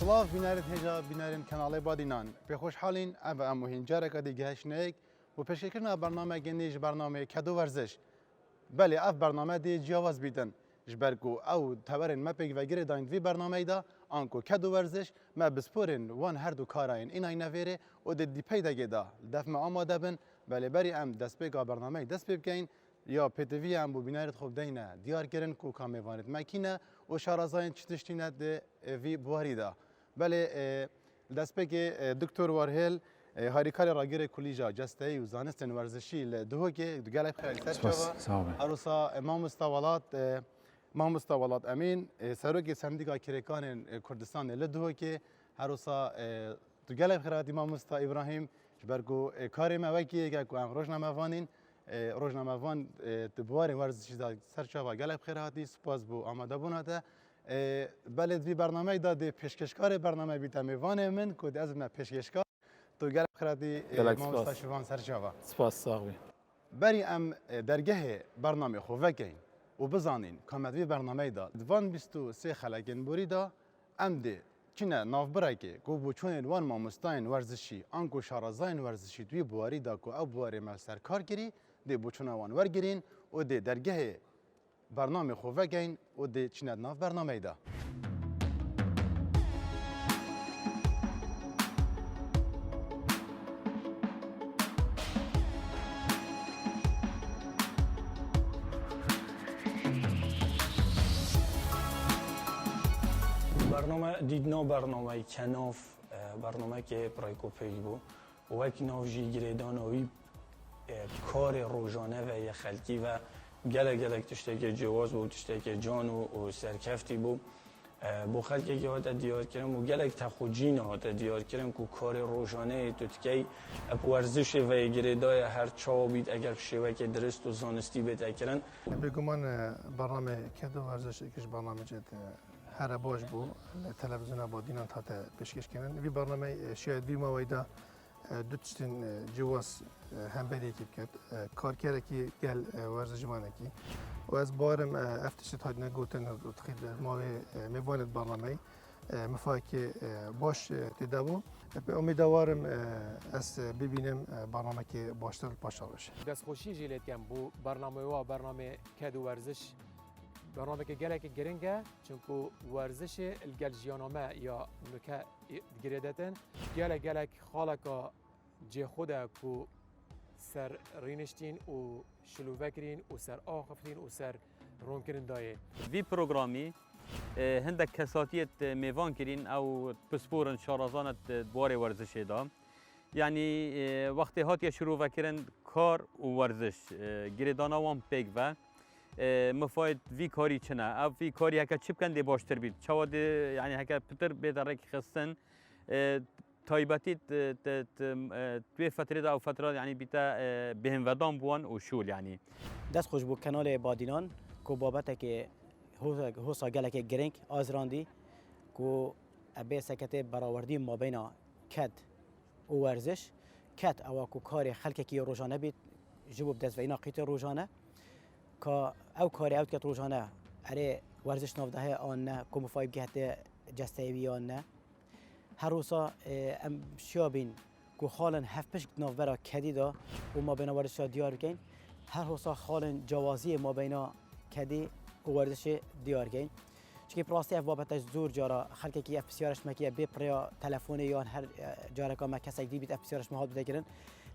سلاف بینارت هجا بینارن کانال بادینان به خوشحالین اب اموهین جارک دیگه هشنگ و پیشکرنا برنامه گنیج برنامه کدو ورزش بله اف برنامه دی جواز بیدن جبرگو او تبرن ما پیگ وگیره داین وی برنامه دا آنکو کدو ورزش ما بسپورن وان هر دو کاراین این اینا ویره و دی پیدا گدا دفع آماده بن بله بری ام دست پیگا برنامه دست بگین یا پتوی ام بو بینارت خوب دینه دیار کردن کو کامیوانت مکینه و شارازاین چتشتینه ده وی بواری دا بله دست پیگ دکتر وارهل هاریکار راگیر کلیجا جسته و زانستن ورزشی لدهو که دگله بخیر سرچوا عروسا امام مستوالات امین سروک سندیکا کرکان کردستان لدهو که عروسا دگله بخیر امام مستا ابراهیم جبرگو کاری ما وکی که کوام روزنامه وان تبوار ورزشی سرچوا گله بخیر هاتی سپاس بو آماده بوناته بلد وی برنامه داده پیشکشکار برنامه بیتم وان من کد از من پیشکشکار تو گل خردی ما مستشفیان سرچوا سپاس صاحبی بری ام درگه برنامه خو وکین و بزانین کامدوی برنامه دا دوان 23 خلقین بوری دا ام ده چنه نافبره که گو بوچون وان ما مستاین ورزشی آنکو شارازاین ورزشی دوی بواری دا کو او بواری ما سر کار گیری ده بوچون وان ورگیرین و ده درگه برنامه خو وکین و ده چنه ناف برنامه دا برنامه دیدنا برنامه کناف برنامه که پرایکو پیج بود و وکی ناف جی گریدانوی کار روزانه و یه خلکی و گلک تشته که جواز بود تشته که جان و سرکفتی بود با خلکی که هات دیار کردم و گلک تخوجین هات دیار کردم که کار روزانه تو تکی ورزش و گریدای هر چا بید اگر شوه که درست و زانستی بید کردن بگمان برنامه کدو ورزش کش برنامه جد هر باش بو تلویزیون بادینان تا پیشکش کنن وی برنامه شاید وی مویدا دو تشتین جواز هم بدی کرد کارکره کی گل ورزش مانه کی و از بارم افتشت هاد نگوتن تخیل ما میباند برنامه مفاکی باش تداو به امیدوارم از ببینم برنامه که باشتر پاشا بشه دستخوشی جیلت کم بو برنامه کدو ورزش برنامه که گله که گرینگه چونکو ورزش الگل جیانامه یا نکه گریدتن گله خالقا جه خوده کو سر رینشتین و شلووکرین و سر آخفتین و سر رونکرین دایه وی پروگرامی هندک کساتیت میوان کرین او پسپورن شارازانت بوار ورزشی دا یعنی وقتی هاتی شروع وکرن کار و ورزش گریدانا وان پیگ و مفاید وی کاری چنه او وی کاری هکا چی بکن دی باشتر بید چواد یعنی هکا پتر بیدرک خستن تایباتی توی فتره دا او فتره یعنی بیتا بهم ودام بوان و شول یعنی دست خوش بو کانال بادینان کو بابت که هوسا گلک گرینگ آزراندی کو ابی سکت براوردی ما بین کد و ورزش کد او کو کار خلک کی روزانه بید جوب دست و اینا قیت روزانه که او کاری اوت کت روزانه اره ورزش نافده آن نه کوم فایب گهت جسته‌ای آن نه هر روزا ام شابین کو حالا هفت ناف برا کدی دا و ما بین ورزش دیار کن هر روزا حالا جوازی ما بین کدی و ورزش دیار کن چون پراستی اف بابت زور جارا خلک کی اف بسیارش مکیه به پریا تلفن یا هر جارا که مکسک دی بیت اف بسیارش مهاد بده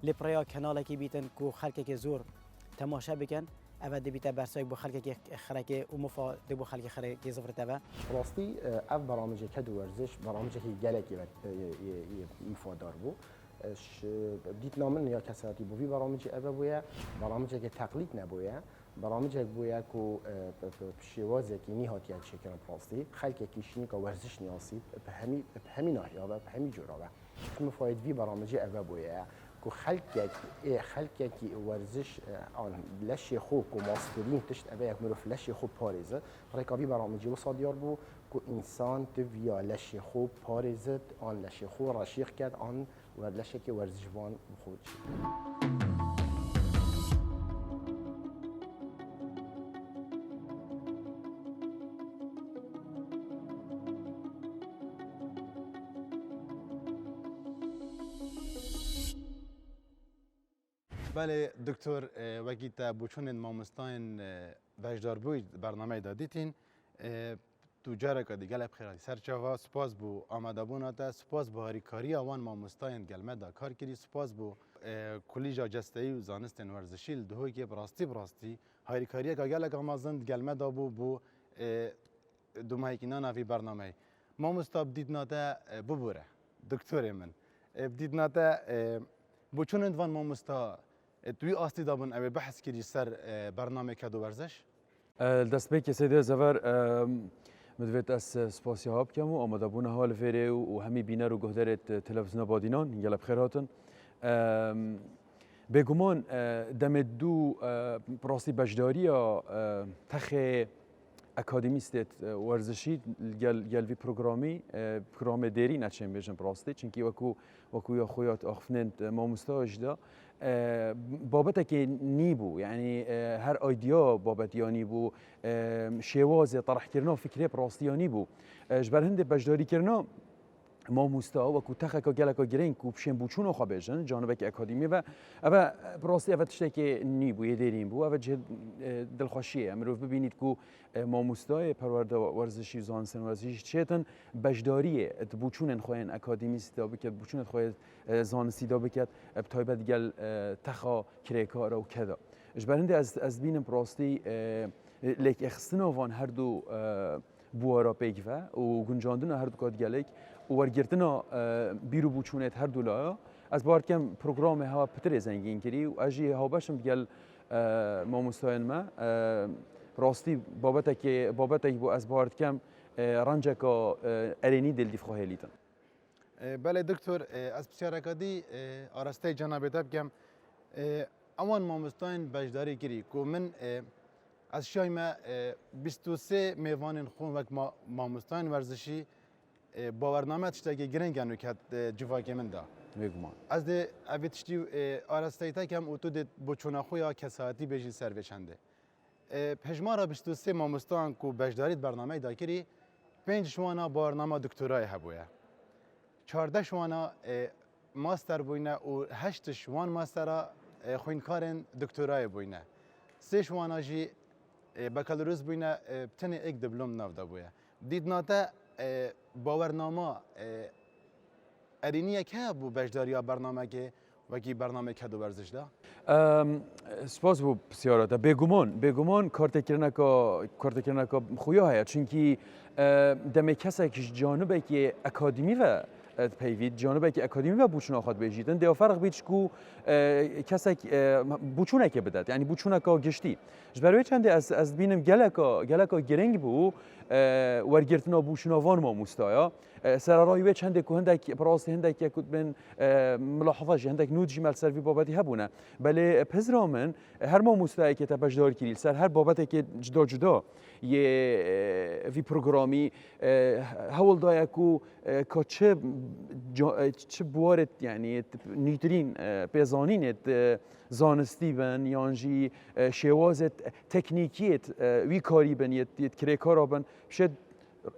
لپریا کانال کی بیتن کو خلک کی زور تماشا بکن اول دیتا برسای بو خلک خرک و مفا دبو خلک خرک زفر تبع راستی اف برامج کدو ورزش برامج هی گلکی مفادار بو دیت نامن یا کساتی بو وی برامج اف بویا برامج که تقلید نبویا برامج بویا کو شوازه کی نهات یا شکل راستی خلک کیشنی که ورزش نیاسی به همین ناحیه و به همین جورا مفاید وی برامج اف بویا کو خلک کی ورزش آن لشی خوب و ماسترین تشت ابی یک مروف لشی خوب پاریزه رکابی برنامجی و صادیار بو کو انسان تویا لشی خوب پاریزه آن لشی خوب رشیق کرد آن و لشی که ورزشوان خود بله دکتر وکی تا بچون مامستان بهشدار بوی برنامه دادیتین تو جاره که دیگه لب خیراتی سرچاوا سپاس بو آماده بوناتا سپاس بو هریکاری آوان مامستان گلمه دا کار کردی سپاس بو کلیجا جسته‌ای و زانستن ورزشی دهوی که براستی هریکاری که گلک آمازند گلمه دا بو دو ماهیکنان وی برنامه مامستا بدید ناتا ببوره دکتر من بدید ناتا بچون وان مامستا توی آستی دابن اوی بحث کردی سر برنامه کدو ورزش دست به کسی زفر مدویت از سپاسی ها بکم و آماده بونه حال فیره و همی بینه رو گهدرت تلویزیون بادینان یلا بخیر هاتن بگمان دم دو براستی بجداری یا تخ اکادمیست ورزشی گل وی پروگرامی دیری نچیم بیشتر براستی چونکی وکو یا خویات آخفنند ما مستاج دا بابت که نیبو یعنی هر ایدیا بابت یا نیبو شواز طرح کردن فکری براستی یا نیبو جبر هند بجداری کردن ما مستا و کوتاه که گله که گرین کوبشن بوچون خو بیشن جانب که اکادمی و اما براستی اول تشتی که نیبو یه دیریم بو اول جد دلخوشیه امروز ببینید کو ما مستای پرورده ورزشی زانسن ورزشی چیتن بجداریه بوچون خوین اکادمی ستا بکد بوچون خوین زانستی دا بکد بتایبت گل تخا کریکار و کدا جبرنده از بینم براستی لیک اخستنا وان هر دو بوارا پیگوه و گنجاندن هر دو کاد گلیک و ورگرتنا بیرو بوچونت هر دولا از بارد کم پروگرام هوا پتر زنگین کری و اجی هوا باشم گل ما مستاین ما راستی بابت بو از بارد کم رنجه که ارینی دل دیف خواهی لیتن بله دکتر از بسیار کدی آراسته جناب تاب کم امان ما مستاین بجداری کری که من از شای ما 23 میوان خون وقت ما مستاین ورزشی باورنامه تشتاقی گرنگن و کت جواکی من دا میگم از ده اویتشتی آراسته تا کم اوتو ده بچونا خویا کساتی بجی سر بچنده پژمارا 23 مامستان کو بجدارید برنامه دا کری 5 شوانا باورنامه دکترای هبویا 14 شوانا ماستر بوینه و 8 شوان ماسترا خوینکارن دکترای بوینه 3 شوانا جی بکالوریوس بوینه بتنی یک دیپلم ناو دا بویا دید ناتا باورنامه ارینیه که بو بجداریا برنامه که وکی برنامه کدو ورزش دا سپاس بو بسیارات بگمان کارت کرنا که خویا هست چونکی دم کسی که جانبه که اکادمی و پیوید جانبه که اکادمی و بوچون آخاد بجیدن دو فرق بیش کو کسی بوچونه که بدد یعنی بوچونه که گشتی جبروی چنده از بینم گلکا گرنگ بو ورگرتنا بوچوناوان ما مستایا سررایوی چنده که هندک براستی هندک که من ملاحظه هندک نودجی مال سروی بابتی هبونه بله پزرامن هر ما مستایی که تبجدار کلیل سر هر بابتی که جدا یه وی پروگرامی هول دایا کو که چه بوارد یعنی نیترین پیزانین زانستی بن یانجی شوازت تکنیکیت وی کاری بن یت کریکارا بن شد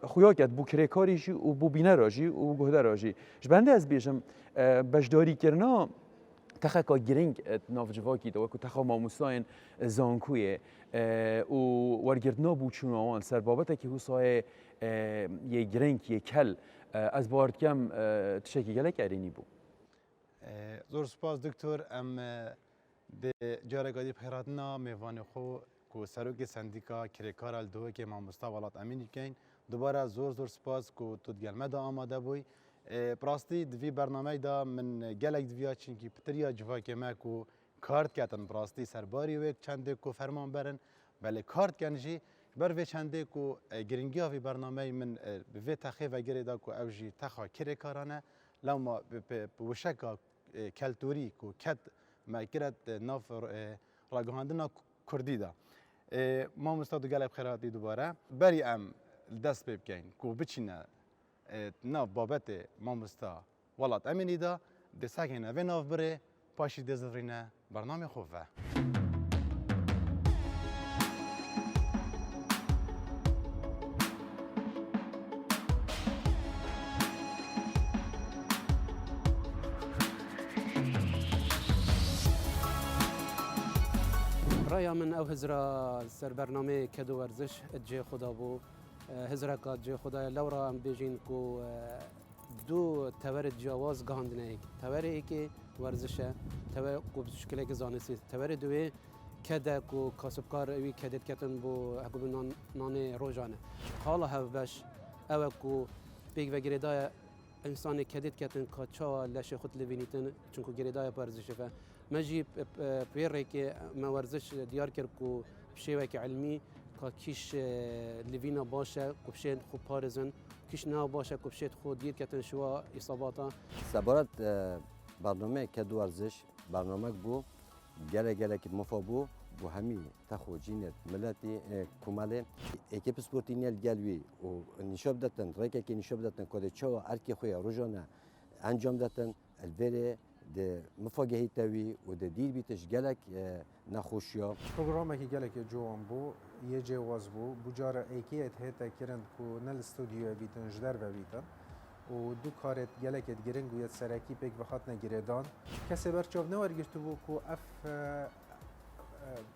خویا کرد بو کریکاری جی و بو بینه راجی و گهده راجی جبنده از بیشم بجداری کرنا تخکا گرینگ نافجواکی دو که تخا ماموساین زانکویه و ورگردنا بوچوناوان سر بابته که حسای یه گرینگ یه کل از بارد کم تشکی گلک ارینی بو زور سپاس دکتر ام ده جارگادی بخیراتنا میوان خو کو سروک سندیکا کریکارال دو که ما مستوالات امینی کن دوباره زور سپاس کو تو گلمه دا آماده بوی براستی دوی برنامه دا من گلک دویا چینکی پتریا جواکی ما کو کارت کتن براستی سرباری وک چنده کو فرمان برن بله کارت کنجی بر وی چنده کو گرینگی ها وی برنامه من به تخیه و گره دا کو اوجی تخا کریکارانه لما بوشکا کلتوری کو کت ما کرد ناف راگهاندنا کردی دا ما مستعد گلب خیراتی دوباره بری ام دست ببکن کو بچینه ناف بابت ما مستا ولات امینی دا دساگینه و ناف بره پاشی دزرینه برنامه خوبه رأي من أو هزرا سر برنامه كدو ورزش جي خدا بو هزرا كات جي خدا لورا ام بيجين كو دو تورد جواز گاندنه تورد که ورزشه تورد کو بشکل که زانستی تورد دوی کده کو کاسبکار اوی کدت کتن بو حکومت نانه روزانه حالا هف باش او کو بیگ و گریدای انسان کدت کتن کاچا لش خود لبینیتن چونکو گریدای ورزشه ف مجی پیره که مورزش دیار کرد کو بشیوه که علمی که کیش لوینا باشه کبشت خوب پارزن کیش نه باشه کبشت خود دیر کتن شوا اصاباتا سبارت برنامه کدو ورزش برنامه بو گله که مفابو بو همی تخوجینت ملتی کماله اکیپ سپورتینیل گلوی و نشاب دادن رکه که نشاب دادن کده چوا ارکی خویا روزانه انجام دادن البته ده مفاجئه تاوی و ده دیر بیتش گلک نخوشیا برنامه که گلک جوان بو یه جواز بو بجار ایکیت هتا کرند کو نل استودیو بیتن جدر و بیتن و دو کارت گلکت گرنگ و یه سرکی پک بخاط نگیردان کسی برچاو نورگشتو بو کو اف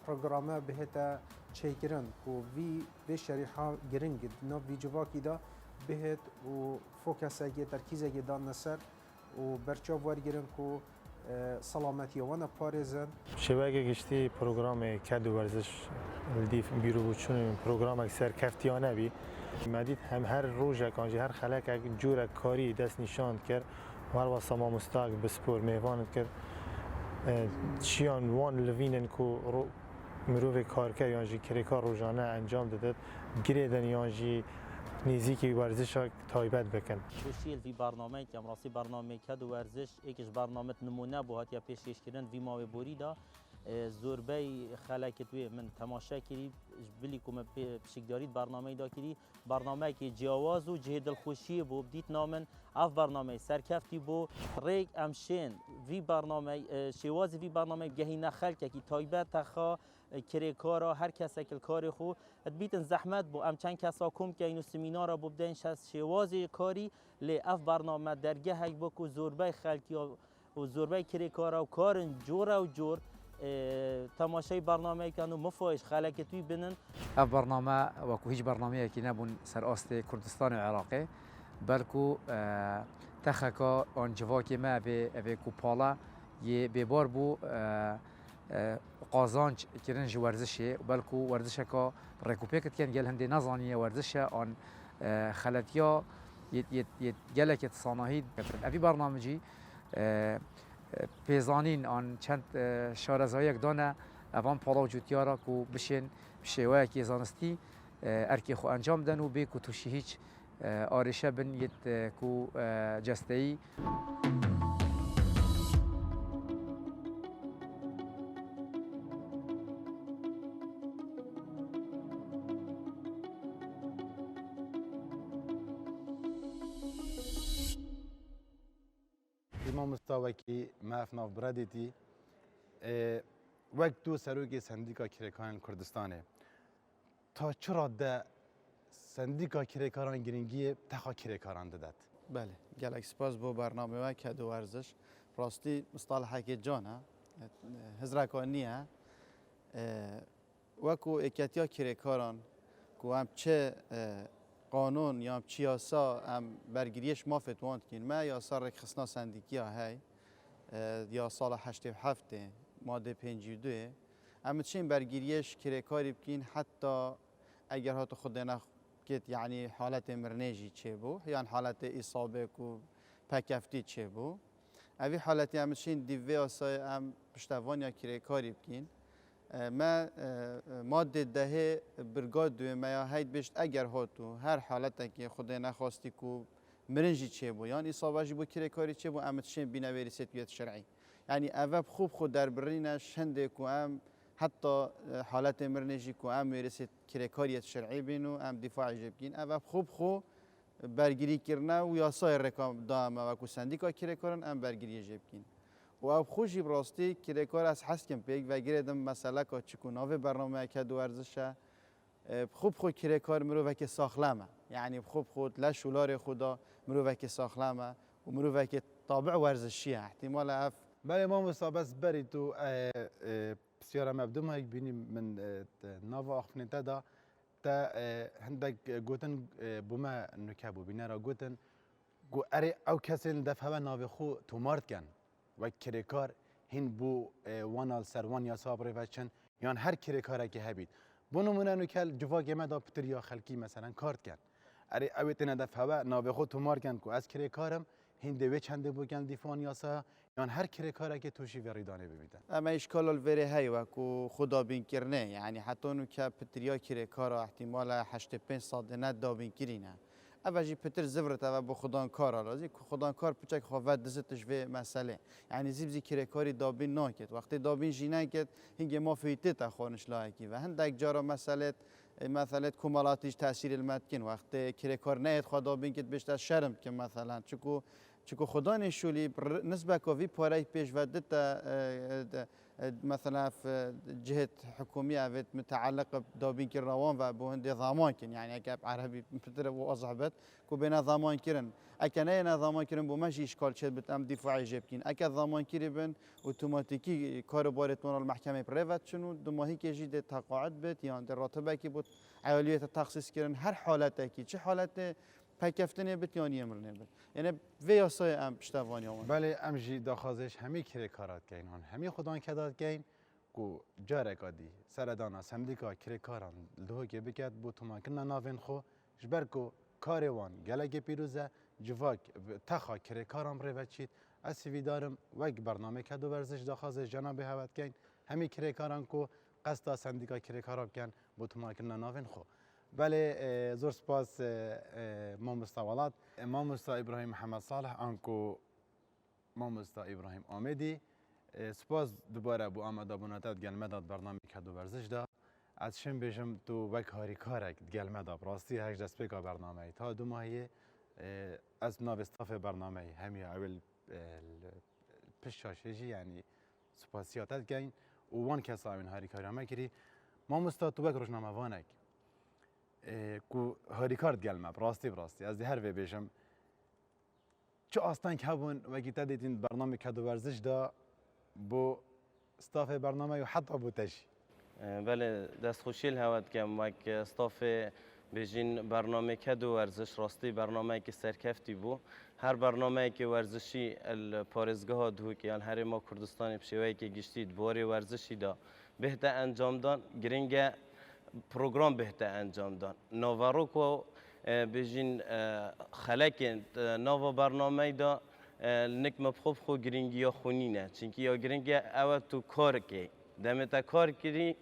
برنامه بهتا چه کرند کو وی به شریحا گرنگ نو وی جواکی دا بهت و فوکسه ترکیزه دان نسر و برچاو ورگیرن کو سلامتی وانا پارزن شبکه گشتی پروگرام کد ورزش الدیف بیرو بود چون پروگرام اکثر کفتیانه بی مدید هم هر روز کانجی هر خلق جور کاری دست نشان کرد و هر واسه ما مستاق بسپور میوان کرد چیان وان لوینن کو مروف کار کرد یانجی کار روزانه انجام دادد گریدن یانجی نزیکی ورزش تایبت بکن. بوشیل وی برنامه که امراسی برنامه کد ورزش یکیش برنامه نمونه بود یا پیشکش کردن وی ماوی بوری دا زوربای خلک توی من تماشا کردی بلی کم پیشکداری برنامه دا کردی برنامه که جواز و جهد الخوشی بود بدیت نامن اف برنامه سرکفتی بود ریک امشین وی برنامه شواز وی برنامه گهی نخل که تایبت تخا کری کارا هر کسی که کاری خو بیتن زحمت بو ام چند کسا کم که اینو سمینارا بو بدن شوازی کاری لی اف برنامه درگه هک بکو زوربای خلکی و زوربای کری کارا و کارن جورا و جور تماشای برنامه کنو مفایش خلک توی بنن اف برنامه وکو هیچ برنامه که نبون سر آست کردستان عراقی بلکو تخکا آن جواکی ما به کوپالا یه ببار بو قازانج کردن جو ورزشه بلکو ورزشه که رکوپیکت کن گل هندی نزانیه ورزشه آن خلطیا یه گلک صناعی افی برنامجی پیزانین آن چند شارزایی دانه اوان پالا و جوتیارا کو بشین شیوه که زانستی ارکی خو انجام دن و به کو توشی هیچ آرشه بن یت کو جستهی مستوى ما في ناف برادتي وقتو سروكي سنديكا كريكان كردستاني تا چرا ده سندیکا کریکاران گرینگی تخا کریکاران دادد. بله گلک سپاس بو برنامه و کدو ورزش راستی مصطلحه که جانه هزرکانیه وکو اکتیا کریکاران کو هم چه قانون یا چی یاسا هم برگریش ما فتواند کن ما یاسا رک خصنا سندیکیا هی یا سال 87 ماده 52 اما چین برگریش کریکاری بکین حتی اگر هاتو خود نخکت یعنی حالت مرنجی چه بو یعنی حالت اصابه کو پکفتی چه بو اوی حالتی هم چین دیوی آسای هم پشتوان یا کریکاری بکین ما ماده دهه برگاد دوی ما هید بشت اگر هاتو هر حالت که خود نخواستی کو مرنجی چه بو یعنی اصابه بو کریکاری چه بو اما چین بینوی ریستویت شرعی یعنی اوه خوب خود در برینش هنده کو هم حتی حالت مرنجی کو هم میرسید کریکاریت شرعی بینو هم دفاع جبکین اوه خوب خو برگیری کرنه و یاسای رکام دامه و کو سندیکا کریکارن هم برگیری جبکین و او خوشی براستی کریکار از حس کم پیگ و گیردم مسئله که چکو ناوه برنامه کدو ورزشه خوب خو کریکار مروه که ساخلمه یعنی خوب خود لشولار خدا مروه که ساخلمه و مروه که طابع ورزشیه احتمال اف بله ما مصابس بری تو بسیار مبدوم های بینیم من ناو آخفنیتا دا تا هندک گوتن بوما نکبو بینه را گوتن گو اره او کسین دفعه ناو خو تومارد کن و کرکار هین بو وانال سروان یا صابره وچن یان هر کرکاره که هبید بو نمونه نکل جوا گمه دا پتریا خلکی مثلا کارد کن اره اویتنه دفعه ناو خو تومارد کن که از کرکارم هین دوی چنده بو گن دیفان یاسا یان هر کرکاره که توشی وریدانه بمیدن اما اشکال الوری هی و کو خدا بین کرنه یعنی حتی نو که پتریا کرکارا احتمال 85 سال نه دابین کرینه اوجی پتر زفرت او با خدان کار آلازی که خدان کار پچک خواد دزتش به مسئله یعنی زیبزی کرکاری دابین ناکت وقتی دابین جینه کت هنگی ما فیته تا خانش لاکی و هندک جارا مسئله مثلا کمالاتیش تاثیر المتکن وقتی کرکار نه خدا دابین کت بیشتر شرم که مثلا چکو خدا نشولی نسبت کوی پاره پیش و دت مثلا في جهة حكومية متعلقة بدابين كي روان و بهندي ضمان كن يعني اكاب عربي بتر وصحبت كو بين ضمان كرن اكنينا ضمان كرن بو ماشي اشكال شد بتام دفاعي جيبكين اكا ضمان كربن اوتوماتيكي كاربارت من المحكمة بريفات شنو دماهي كي جي تقاعد بت يعني الراتبه كي بوت عملية تخصيص كرن هر حالته كي چه حالته پکفتنی بت یا نیمرنه بت یعنی ویاسای ام پشتوانی آمد بله ام جی داخازش همی کره کارات کین هن همی خدان کداد کین کو جاره کادی سردانا سمدیکا کره کاران لوه که بکد بو توماکن ناوین خو جبر کو کاروان گلگ پیروزه جواک تخا کره کارام روچید از سویدارم وگ برنامه کدو ورزش داخازش جناب هوت کین همی کره کاران کو قصدا سمدیکا کره کارام کن بو توماکن ناوین خو بله زور سپاس مامستاولات مامستا ابراهیم محمد صالح انکو مامستا ابراهیم آمدی سپاس دوباره بو آمده بوناتت گلمه داد برنامه کدو ورزش دا از شم بیشم تو وک هاری کارک گلمه دا براستی هش دست بگا برنامه تا دو ماهی از ناو استاف برنامه همی اول پشاشجی یعنی سپاسیاتت گین و وان کسا این هاری کاری همه کری مامستا تو وک روشنامه وانک کو هاریکارد گلمه براستی از هر وی بیشم چه آستان که هون وقتی دیدین برنامه کدو ورزش دا بو استاف برنامه و حتی بو تشی بله دست خوشیل هوت کم وک استاف بیشین برنامه کدو ورزش راستی برنامه که سرکفتی بو هر برنامه که ورزشی پارزگاه دو که یعنی هر ما کردستان بشوی که گشتید باری ورزشی دا بهتر انجام دان گرینگه پروگرام بهتر انجام داد. نوواروکو بیشین خلاکن نووا برنامه دا نک مبخوب خو گرینگی یا خونی نه چونکی یا گرینگی اول تو کار کی دمت کار کردی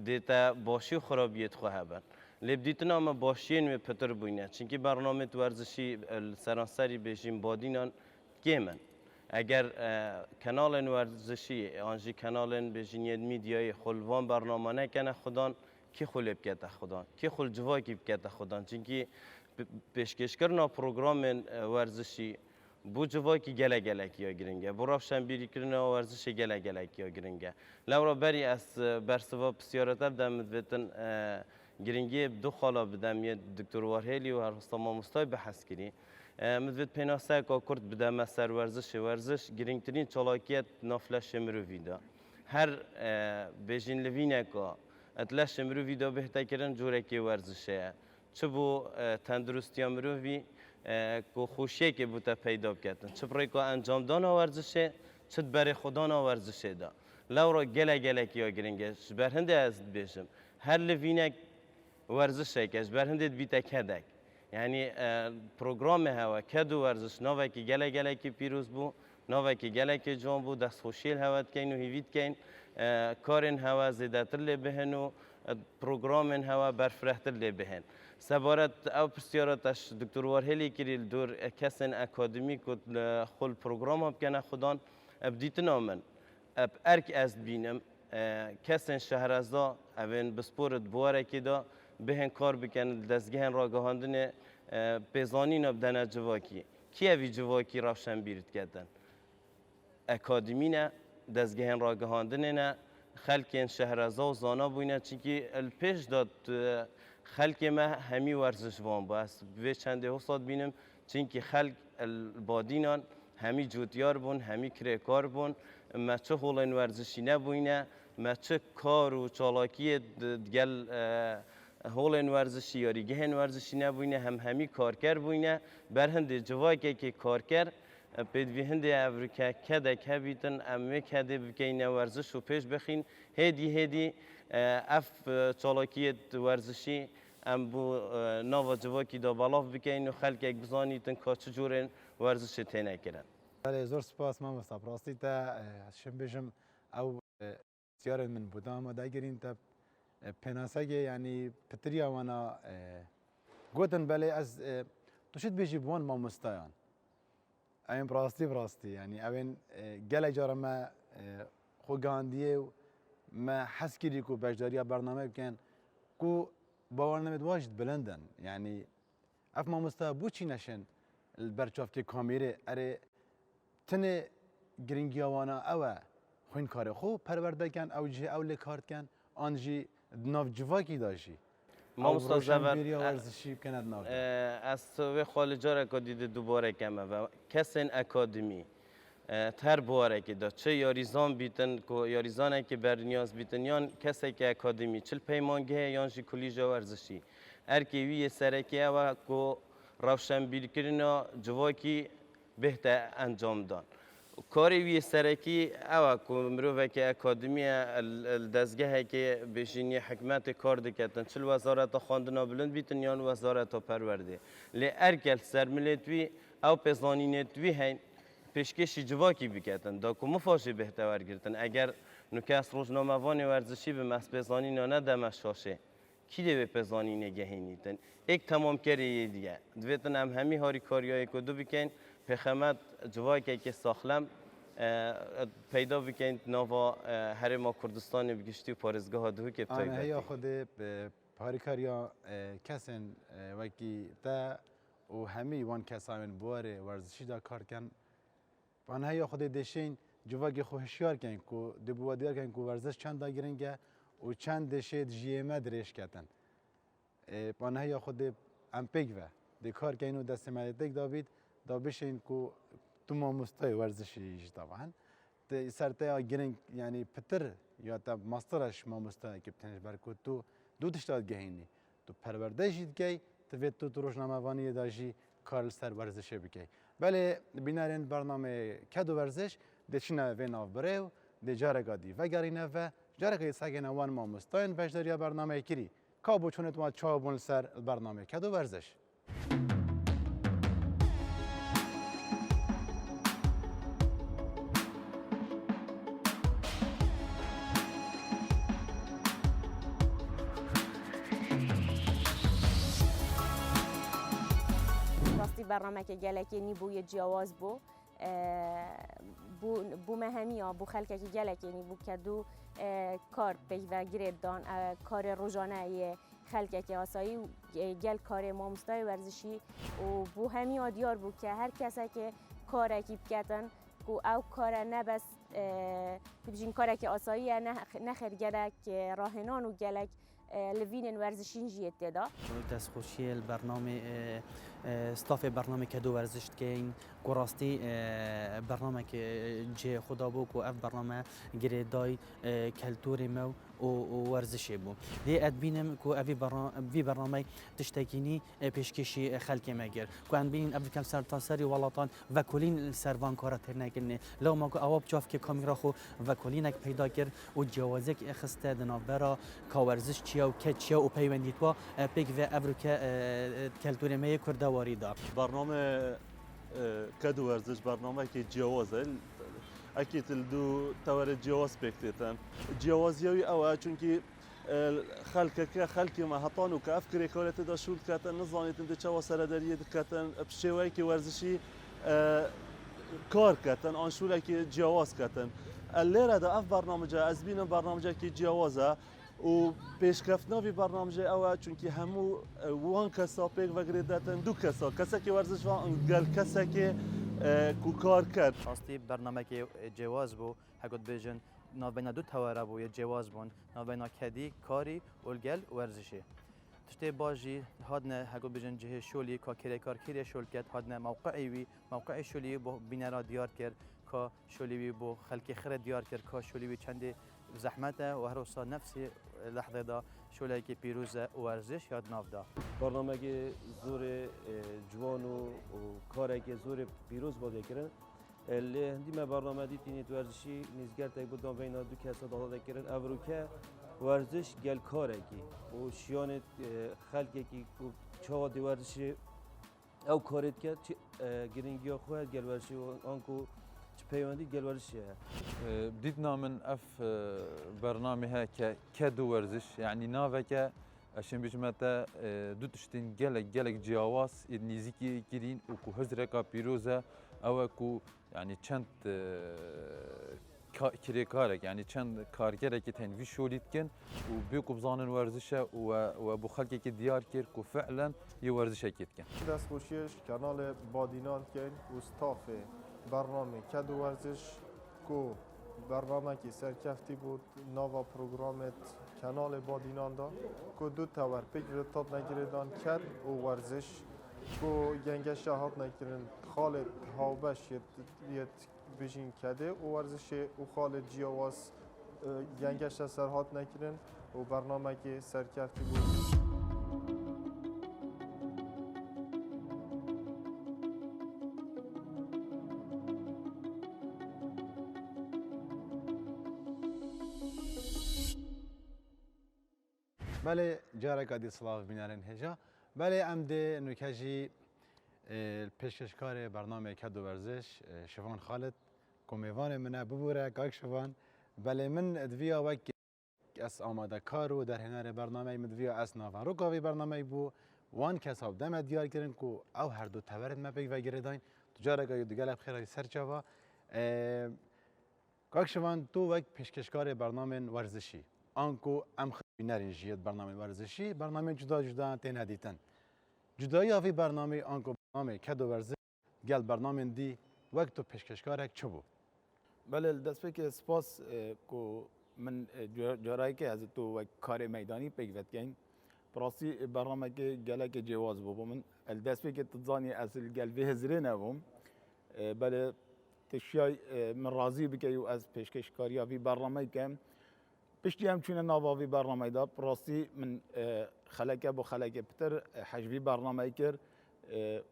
دیتا باشی خرابیت خواه بن لبدیت نام باشین می پتر بینه چونکی برنامه ورزشی سرانسری بیشین بادینان کیمن اگر کانال ورزشی آنجی کانال بیشین ید میدیای خلوان برنامه نکنه خدان کی خلب کرده خدا کی خل جوای کی کرده خدا چونکی پیشکش کردن پروگرام ورزشی بو جوای کی گله کیا گرینگه برافشن بیری کردن ورزشی گله کیا گرینگه لورا بری از برسوا بسیارت بدم مدتن گرینگی دو خالا بدم یه دکتر وارهلی و هر استما مستای بحث کردی مدت پناسه کا کرد بدم سر ورزش گرینگترین چالاکیت نافلش مرویدا هر بیشین لوینه کا اتلاش مروی دا بهتر کردن جوره که ورزشه چه بو تندرستی مروی کو خوشی که بوده پیدا کردن چه برای که انجام دان ورزشه چه برای خدا ورزشه دا لورا گله کیا گرینگه برهنده از بیشم هر لوینه ورزشه که برهنده بیت کدک یعنی پروگرام هوا کدو ورزش نوه که گله کی پیروز بو نوه که گله کی جان بو دست خوشیل هوا کین و هیوید کین کارن هوا زیادتر لی بهن و پروگرام هوا برفرهتر لی بهن سبارت او پرسیارتش دکتر وارهلی کری دور کسن اکادمی کد خل پروگرام هم کنه خدان ابدیت نامن اب ارک از بینم کسن شهرزا اوین بسپورت بواره که دا بهن کار بکن دستگهن را گهاندن پیزانین ابدن جواکی کی اوی جواکی رافشن بیرد کردن اکادمی نه دستگهن را گهاندن نه خلک شهرزا و زانا بوینه چونکی الپیش داد خلک ما همی ورزش وان باست به چنده حساد بینم چونکی خلک البادینان همی جوتیار بون همی کرکار بون ما چه خولن ورزشی نبوینه ما چه کار و چالاکی گل هولن ورزشی یا ریگهن ورزشی نبوینه همی کارکر بوینه بر هند جواکی که کارکر پیدوی هند افریقا کده که بیتن امه کده بکینه ورزش و پیش بخین هدی اف چالاکی ورزشی ام بو ناو جواکی دا بالاف بکین و خلک یک بزانیتن که چجورن ورزش تینه کرن. بله زور سپاس ما مستعد راستی تا شم بجم او زیار من بودم و داگرین تا پناسگی یعنی پتریا وانا گوتن بله از توشید بیجی بوان ما مستعان این براستی یعنی اوین گل جارم ما خوگاندیه و ما حس کردی کو بجداریا برنامه بکن کو باور نمید واجد بلندن يعني اف ما مستبو چی نشن البرچافتی کامیره اره تنه گرینگیاوانا اوه خوین کاره خو پرورده کن او جه او لکارت کن آنجی ناف جواکی داشی ما مستزبر ورزشی کند ناف از تو خالجاره که دیده دوباره کمه و کسین اکادمی تر بواره که دا چه یاریزان بیتن که یاریزانه که بر نیاز بیتن یان کسی که اکادمی چل پیمانگه یان جی کلیج ورزشی ارکی وی سرکی و که روشن بیرکرنا جواکی بهتر انجام دان کاری وی سرکی او که مروفه که اکادمی دستگاهی که بشینی حکمت کار دکتن چل وزارت خواندنا بلند بیتن یان وزارت پرورده لی ارکل سرملتوی او پزانینتوی هین پیشکشی جواکی بکتن دا که مفاشه بهتر گرتن اگر نکاس روزنامه‌وان ورزشی به مسبزانی نه دمشاشه کی به پزانی نگهینیتن یک تمام کری دیگه دویتن همی هاری کاریای کدو بکن پخمت جواکی که ساخلم پیدا بکن نوا هرما کردستان بگشتی و پارزگاه دهو که آن هیا خود هاری کاریا کسن وکی تا و همی وان کسان بواره ورزشی دا کار کن آن هیا خود دشین جواکی خو هشیار کن کو دبوا دیار کن کو ورزش چند دا گرنگه و چند دشید جیمه درش کتن آن هیا خود ام پیگ و دی کار کنو دست مدتک دابید دا بشین کو تو ما مستوی ورزشی طبعا سرته گرنگ یعنی پتر یا تا ماسترش ما مستوی که بتنش برکو تو دو تشتاد گهینی تو پرورده جید گی تو روزنامه‌وانی داشی کار سر ورزش بکی بله بینارین برنامه کدو ورزش دچنا و ناف بریو د جارگادی و گرینه و جارگی سگن وان ما مستوین وجداریا برنامه کری کابو چونت ما چابون سر برنامه کدو ورزش برنامه که گلکی نی بوی جواز بو مهمی ها بو خلک که گلکی نی بو کدو کار پیش و گرید دان کار روزانه خلک که آسایی گل کار مامستای ورزشی و بو همی ها دیار بو که هر کسی که کار کی بکتن کو او کار نه بس ببینین کار که آسایی نه خیر گلک راهنان و گلک لوین ورزشین جیت دا دستخوشی البرنامه استاف برنامه کدو ورزش که این گراستی برنامه که جه خدا بو کو اف برنامه گریدای کلتوری مو و ورزشی بو دی ادبینم کو اوی برنامه تشتکینی پیشکشی خلک مگر کو ان بین افریکا سرتاسری ولاتان و کلین سروان کاراتر نکنه لو ما کو اواب چاف که کامیرا خو و کلینک پیدا کرد و جوازک خسته دنابرا کا ورزش چیا و کچیا و پیوندیت با پیک و افریکا کلتوری می کرده واردا برنامه کدو ورزش برنامه که جوازه اكيد الدو تور جواز بكتيتن جواز يوي او چونكي خلك ما هطانو كافكري كولت دا شول كاتن نظانيت انت چوا سرداريه كاتن بشوي كي ورزشي كار كاتن ان شولا كي جواز كاتن الليره دا اف برنامج ازبين برنامج كي جوازه و پیشکفتنا وی برنامه اوه چونکی همو وان کسا پیک وگریدتن دو کسا که ورزش وان گل کسا که کوکار کرد. راستی برنامه که جواز بو هکوت بیجن نابینا دو تواره بو یه جواز بون نابینا کدی کاری ولگل ورزشی. تشتی باجی هادن هکوت بیجن جه شولی که کری کار کری شول کرد هادن موقعی شولی بو بینرا دیار کرد که شولی بو خلکی خرد دیار کرد که شولی چند زحمته و هر وسا نفسی لحظه دا شوله که پیروز ورزش یاد ناف دا برنامه زور جوان و کاری که زور پیروز باده کردن اللي هندي ما برنامه دي تینی ورزشی نزگرت بودن بین دو کسا داده کردن اوروکه ورزش گل کاره کی و شیان خلقی کی چهار دی ورزشی او کارت کرد گرینگی خواهد گل ورزشی و آنکو پیوندی گل ورزشی بديتنا من اف برنامجها كدو ورزش يعني نافكا عشان بيجمعتا دو تشتين جلك جواز نيزيكي كيرين وكو هزرقا بيروزا او كو يعني چند كريكارك يعني چند كاركرك تن في شوليتكن وبيكو بزانن ورزشه وبو خلقك ديار كير كو فعلا يورزشه كيتكن دست خوشیش کانال بادینان کن و استاف برنامه کدو ورزش کو برنامه که سرکفتی بود نوا پروگرامت کانال بادینان دا کو دو تاور پیگر تاب نگیردان کد و ورزش کو گنگش هات نگیرن خالد هاوبش یت بیشین کده و ورزش و خالد جیاواز گنگش سر هات نگیرن و برنامه که سرکفتی بود بله جارك عدي صلاف بنارن هجا بله امده نوكاجي البيشكشكار برنامج كدو ورزش شفان خالد كوميفان من ببوره كاك شفان بله من ادفيا وك اس آماده کارو در هنر برنامه مدویا اس نافن رو کاوی برنامه بو وان کساب دم دیار کردن کو او هر دو تورد ما پیک وگیره داین تجاره گای دیگه بخیر سر جوا کاک شفان تو وک پیشکشکار برنامه ورزشی آنکو ام خبینرین جیت برنامه ورزشی برنامه جدا تین هدیتن جدایی آفی برنامه آنکو برنامه کدو ورزش گل برنامه دی وقت تو پیشکشکارک چه بو بله دست که سپاس کو من جارایی که از تو و کار میدانی پیگوت کن پراسی برنامه که گله که جواز بو من دست که تزانی اصل گل هزره نبوم بله تشیای من راضی بکی و از پیشکشکاری آفی برنامه کم پشتی هم چون نواوی برنامه دا پراسی من خلکه با خلکه پتر حجوی برنامه کر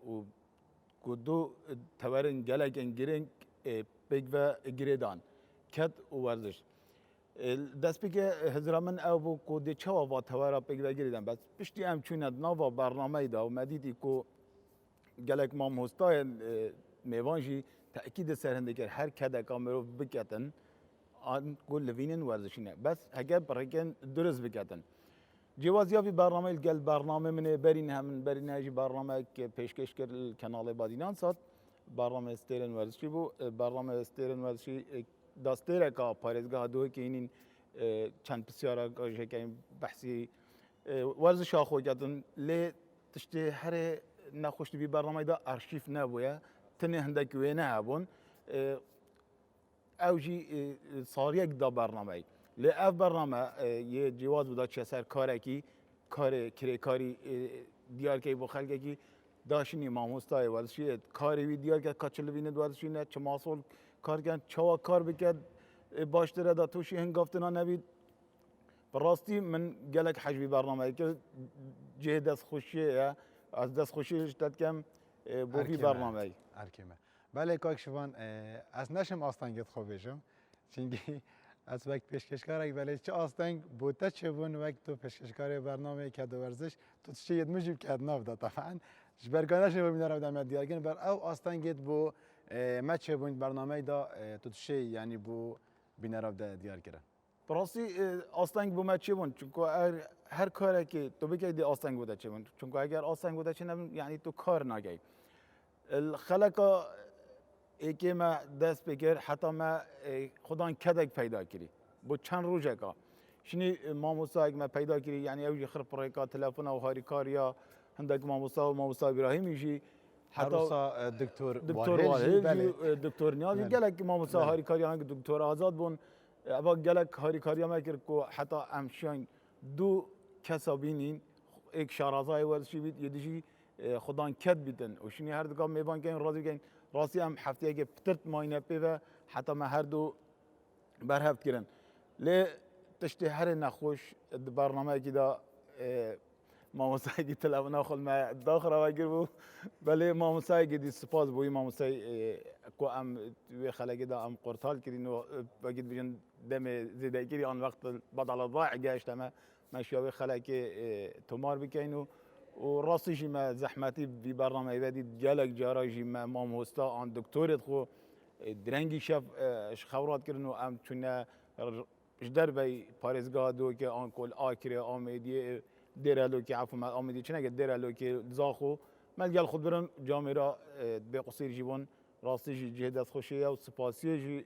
و کدو تورن گله کنگیرن پیگو گریدان کد و ورزش دست که هزار من او بو کودی چوا و توارا پیگو گریدن بس پشتی هم چون نوا برنامه دا و مدیدی کو گلک ما مستای میوانجی تأکید سرهنده کر هر کد کامرو بکتن آن کل لوینن ورزشینه بس اگر برکن درست بکتن جوازیابی برنامه گل برنامه من برین هجی برنامه که پیشکش کرد کانال بادینان سات برنامه استرن ورزشی بو برنامه استرن ورزشی داستره که پارێزگاه دو که اینین چند بسیارا که بحثی ورزش آخو کردن لی تشتی هر نخوشتی بی برنامه دا ارشیف نبوده تنه هندک وینه هبون اوجی صاریک دا برنامه لی اف برنامه یه جواز بوده چه سر کاره کی کاری دیار که با خلقه کی داشتنی ماموستای ورزشی کاری وی دیار که کچلوینه ورزشی نه چه ماسول کار کن چوا کار بکرد باشتره دا توشی هنگافتنا نبید براستی من گلک حجبی برنامه که جه دست خوشیه از دست خوشیش داد کم بوفی برنامه ارکیمه بله کاک شوان از نشم آستانگت خوب بشم چونگی از وقت پیشکشکارک بله چه آستانگ بوده چه بون وقت تو پیشکشکار برنامه کدو ورزش تو چه ید مجیب کرد نافده طبعا جبرگانش رو ببینم دم دیارگن بر او آستانگت بو ما چه بون برنامه دا تو چه یعنی بو بینراب ده دیار کرد براستی آستانگ بو ما چه بون چون هر کاری که تو بگی دی آستانگ بوده چه بون چون اگر آستانگ بوده چه نبود یعنی تو کار نگی الخلقه ایکی ما دست بگیر حتی ما خودان کدک پیدا کردی با چند روزه که شنی ماموسا ما پیدا کردی یعنی اوجی خراب پرویکا تلفن و هاری کاریا هندک ماموسا ابراهیمیشی حتی دکتر واحد دکتر نیازی گلک ماموسا هاری کاریا دکتر آزاد بون ابا گلک هاری کاریا میکرد که حتی امشان دو کسا بینین یک شارازای ورزشی بید یدیشی خودان کد بیدن و شنی هر دکان میبان کن راضی کن راستی هم هفته که پترت ماینه پی و حتی ما هر دو برهفت کردن لێ تشتی هەرێ نەخۆش بەرنامەیەکی دا مامۆستایەکی تەلەڤۆنا داخراوە گر بوو بەلێ مامۆستایەکی دی سپاس بووی مامۆستای کو ئەم وێ خەلەکیدا ئەم قورتال کردین و بەگیت بژن دەمێ زێدەیکیری ئەن وەقت بەدەڵە ضاع گەیشتەمە مەشیاوی خەلەکی تۆمار بکەین و ڕاستیژی مە زەحمەتی بی بەرنامەی دی gelek caraژی مە مامۆستا ئەن دکتۆرێت خۆ درەنگی شەف خەورات کردن و ئەم چونە ji dervey parêzgeha doke an kol akire amêdiyê dêrelokê efme amêdî çineke dêrelokê zaxo mel gel xwe birin camêra bêqusîr jî bûn rastî jî cihê destxweşiye û spasiyê jî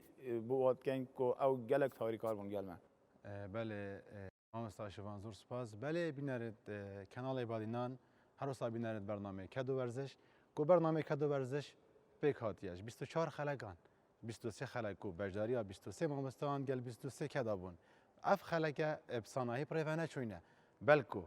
bi watken ku ew gelek tarîkar bûn gel me. Belê mamosta şivan zor spas. Belê bînerit kanalê Badînan her wisa bînerit bernameyê Ked û Werziş ku bernameyê Ked û Werziş pêk hatiye ji 24 xelekan 23 xelek û bejdariya 23 mamostan gel 23 keda bûn. Ev xeleke sanahî pirêve neçûne belku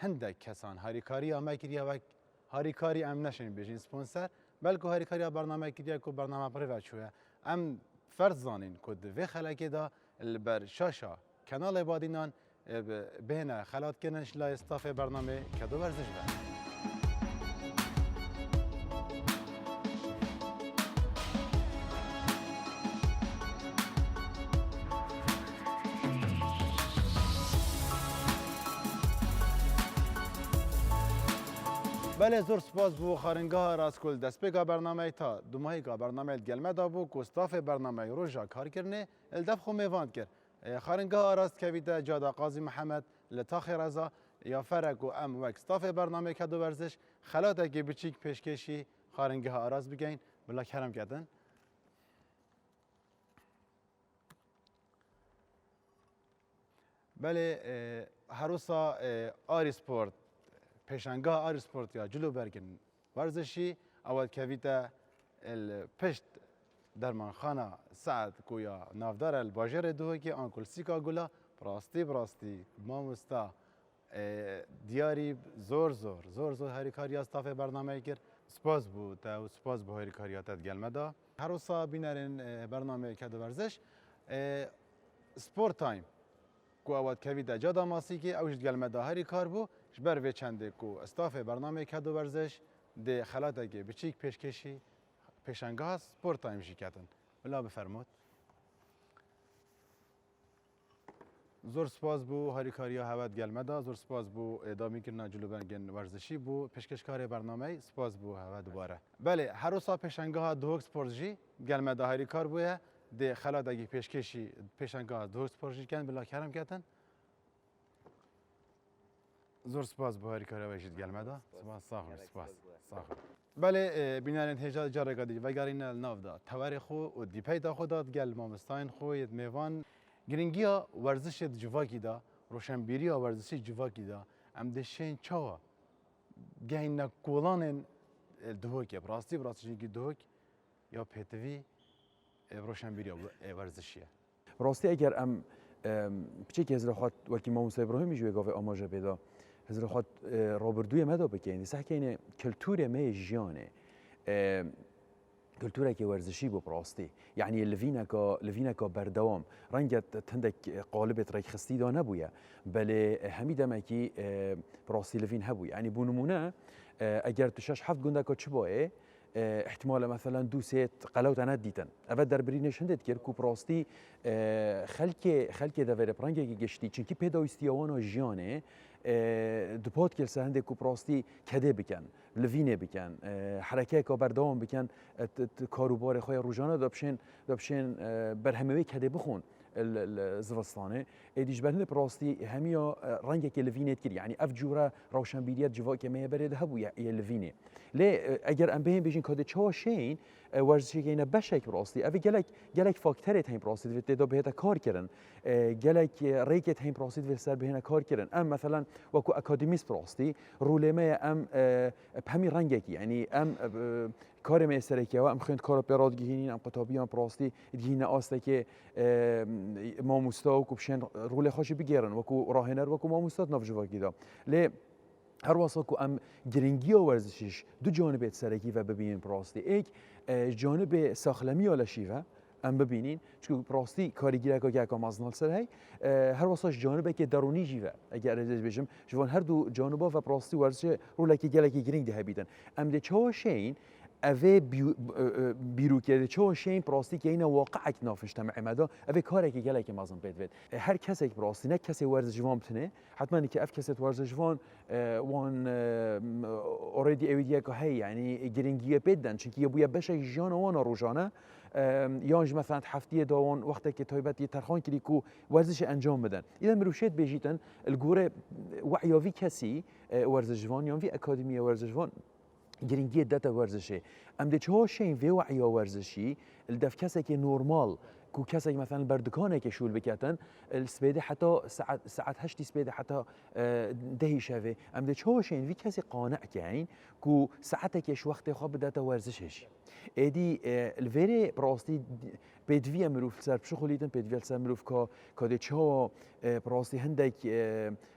hindek kesan harîkariya me kiriye wek harîkarî em neşin bêjin sponsor belku harîkariya bername kiriye ku bername pirêve çûye. Em ferz zanîn ku di vê xelekê da li ber şaşa kanalê Badînan bêhne xelatkirin ji layê stafê bernamê Ked û Werziş be. بله زور سپاس بو خارنگاه راسکول دستپیگا برنامه تا دومایگا برنامه گلمه دا بو کوستاف برنامه روژا کار کرنه الدف خو میواند کرد خارنگاه راست کویده جادا قاضی محمد لتاخ رضا یا فرق و ام وک استاف برنامه کدو ورزش خلاته که بچیک پیشکشی خارنگاه آراز بگین بلا کرم کردن بله هروسا آری سپورت پیشنگاه آری سپورت یا جلو برگن ورزشی اول کویتا الپشت درمانخانه سعد کویا نافدار الباجر دوه که آنکل سیکا گلا براستی مامستا دیاری زور هری کاری استاف برنامه کرد سپاس بود و سپاس به هری کاریاتت گلمه دا هر روزا بینرین برنامه کد ورزش سپورت تایم کو اول کویتا جادا ماسی که اوج گلمه دا هری کار بو جبر و چنده کو استاف برنامه کد ورزش ده خلاته که بچیک پیشکشی پیشنگاه سپورت تایم شرکتن ولا بفرمود زور سپاس بو هری کاریا هوت گلمه دا زور سپاس بو ادامه کردن جلو برگن ورزشی بو پیشکشکار برنامه سپاس بو هوت دوباره بله هر روزا پیشنگاه دوک سپورت جی گلمه دا هری کار بوه ده خلاته که پیشکشی پیشنگاه دوک سپورت جی کن بلا کرم کردن زور سپاس بو هری کاریا وجد گلمه دا سپاس سپاس بله بینارین هجا جاره کدی و گرین ناف دا تواری خو و دیپی دا خودات گل مامستاین خو ید میوان گرینگیا ورزش جواکی دا روشنبیری ورزشی جواکی دا ام دشین چاوا گهین نکولان دوک براستی که دوک یا پتوی روشنبیری ورزشیه راستی اگر ام بچه که هزار خواهد وکی ماموسای ابراهیمی جوی گاوه آماجه بیدا هزار خواهد رابردوی مدا بکنید سح که اینه کلتور می جیانه کلتوره که ورزشی بو براستی یعنی لوینکا بردوام رنگت تندک قالبت ریک خستی دا نبویه بله همیده مکی براستی لوین هبویه یعنی بو نمونه اگر تو شش هفت گندکا چه بایه احتمال مثلا دو سیت قلوت ندیدن اول در برینش هندت کرد کو براستی خلک دوره پرنگی گشتی چونکی پیدایستیوان جیانه دوپات کل سهنده کو براستی کده بکن لوینه بکن حرکه که بردوام بکن کاروبار خوی روزانه دابشین برهموی کده بخون زوستانه ایدیش برهنده براستی همیا رنگی که لوینت کرد یعنی اف جوره روشنبیریت جوا که میه برده هبو یه لوینه لی اگر ام بهم بیشین کده چاشین ورزشی که اینا بشک براستی اوی گلک فاکترت هم براستی دوید دا بهتا کار کردن گلک ریکت هم براستی دوید سر بهنا کار کردن ام مثلا وکو اکادمیست براستی رولمه ام بهمی رنگی یعنی ام کار میسره که و ام خوند کار پیراد گهینین ام قطابیان براستی گهینه آسته که ماموستا و کوبشن رول خوشی بگیرن وکو راهنر وکو ماموستات نافجوا گیدا لی هر واسه کو ام گرینگی ورزشش دو جانب سرکی و ببینین براستی یک جانب ساخلمی آلشیوه ام ببینین چون پراستی کارگیری که مازنال سر هی هر واسش جانبه که درونی جیوه اگر از بجم جوان هر دو جانبا و پراستی ورزش رولا که گلکی گرینگ ده بیدن ام ده چه شین اوه بیرو کرده چه شین پراستی که این واقع نافش تمام مدا اوه کاری که گلکی مازن بید هر کسی که پراستی نه کسی ورزش جوان بتنه حتما که اف کسی ورزش جوان وان اوردی اویدیا که هی یعنی گرینگیه بدن چون که بویا بشه جان وان روزانه یانج مثلا هفته دوان وقتی که تایبتی ترخان کلی کو ورزش انجام بدن اذا مروشت بيجيتن الجوره وعيوي کسی ورزش جوان یان وی اکادمی ورزش جوان گرینگی داتا ورزشی ام ده چه شین وی وعی ورزشی الدف کسی که نورمال کو کسی مثلا بردکانه که شول بکاتن السبیده حتی ساعت 8 سبیده حتی دهی شوه ام ده چه شین وی کسی قانع کین کو ساعت کش وقت خواب داتا ورزشش ایدی الوری پراستی بدوی مروف سر بشخولیدن بدوی سر مروف که ده چه پراستی هندک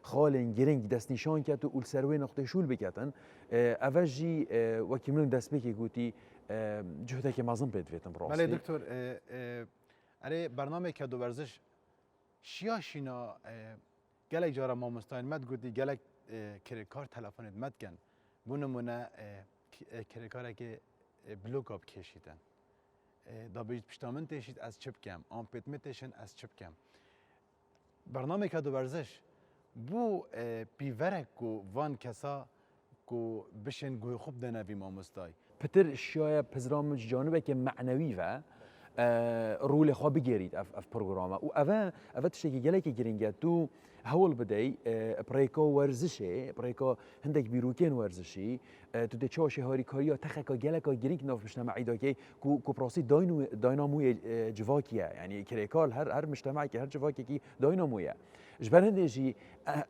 خالن گرینگ دست نشان کرد و اول سروی نقطه شول بکاتن اوجی وکیمون دست بکی گویی جهده که مازن بدویتن پراستی. بله دکتر اره برنامه که دو ورزش شیاشینا گلک جارا ما مستعین مد گویی گلک کرکار تلفنت مد کن بونمونه کرکاره که بلوک آب کشیدن دا بیت پشتامن تشید از چپ کم آن پیتمتشن از چپ کم برنامه که دو ورزش بو بیورک کو وان کسا کو بشن گوی خوب دنوی ما مستای پتر شاید پزرامج جانبه که معنوی و رول خواب بگیرید اف پروگرامه و اوه تشکی گله که گرینگه تو هول بدی پریکا ورزشه پریکا هندک بیروکین ورزشی تو ده چاشه هاری کاریا تخکا گله که گرینگ ناف مجتمعی دا که کو پراسی دایناموی جواکیه یعنی کریکال هر مجتمعی که هر جواکی کی داینامویه جبر هندجی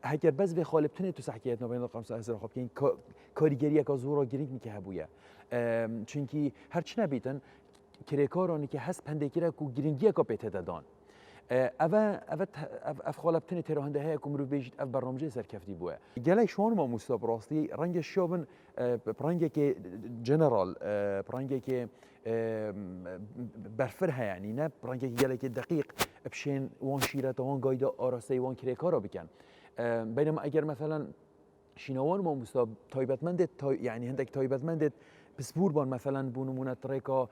هکر بس به خالبتنه تو سحکیت نبین 5000 خوب که کاریگری که زورا گرینگ میکه بویه چونکی هر چی نبیتن کریکارانی که هست پندکیره کو گرینگی که پیت دادن اف خالبتنی تراهنده های کمرو بیجید اف برنامه سرکفتی بوده. گله شون ما مستاب راستی رنگ شابن برنگی که جنرال برنگی که برفرها یعنی نه برنگی که گله که دقیق بشین وان شیرت وان قایدا آراسته وان کریکارا بکن. بینما اگر مثلا شینوان ما مستاب تایبتمند یعنی هندک تایبتمند بسپور بان مثلا بونمونه تریکا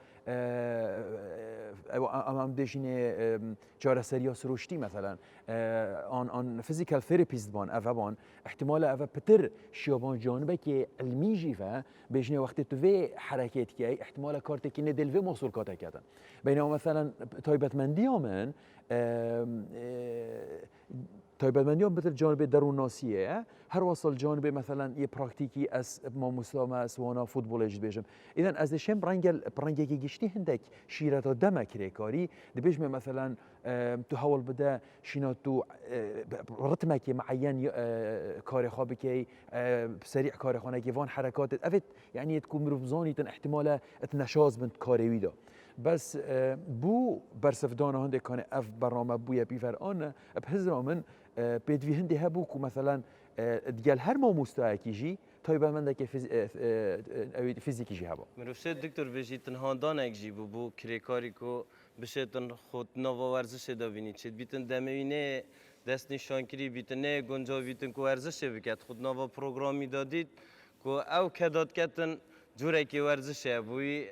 ام دژینه جاره سریا سروشتی مثلا آن فیزیکال ثراپیست بان اوان احتمال اوه پتر شیابان جانبه که علمی جیفه بجنه وقتی تو وی حرکت که احتمال کارت که ندل وی موصول کاته کردن بینما مثلا تایبتمندی من تایبتمندی هم بتر جانب درون ناسیه هر وصل جانب مثلا یه پراکتیکی از ما مسلمه از وانا فوتبال اجد بیشم اذن از دشم برنگی که گشتی هندک شیرت دم کریکاری دبیشم مثلا تو حول بده شینا تو رتمه که معین کار خوابی که سریع کار خانه که وان حرکات افت یعنی تكون مرفزانی تن احتمال اتنشاز بنت کاری دا بس بو برسفدان هنده کانه اف برنامه بویا بیفر آن بهزرا من بدوی هنده هبو که مثلا دیگل هر ما مستعکی جی تایبه من دکه فیزیکی جی هبا مروشه دکتر بجی تنهاندان اک جی بو کریکاری کو بشه تن خود نوا ورزش دا بینی چید بیتن دموینه دست نشان کری بیتن گنجا بیتن کو ورزش بکت خود نوا پروگرامی دادید کو او کداد کتن جوره که ورزشه بوی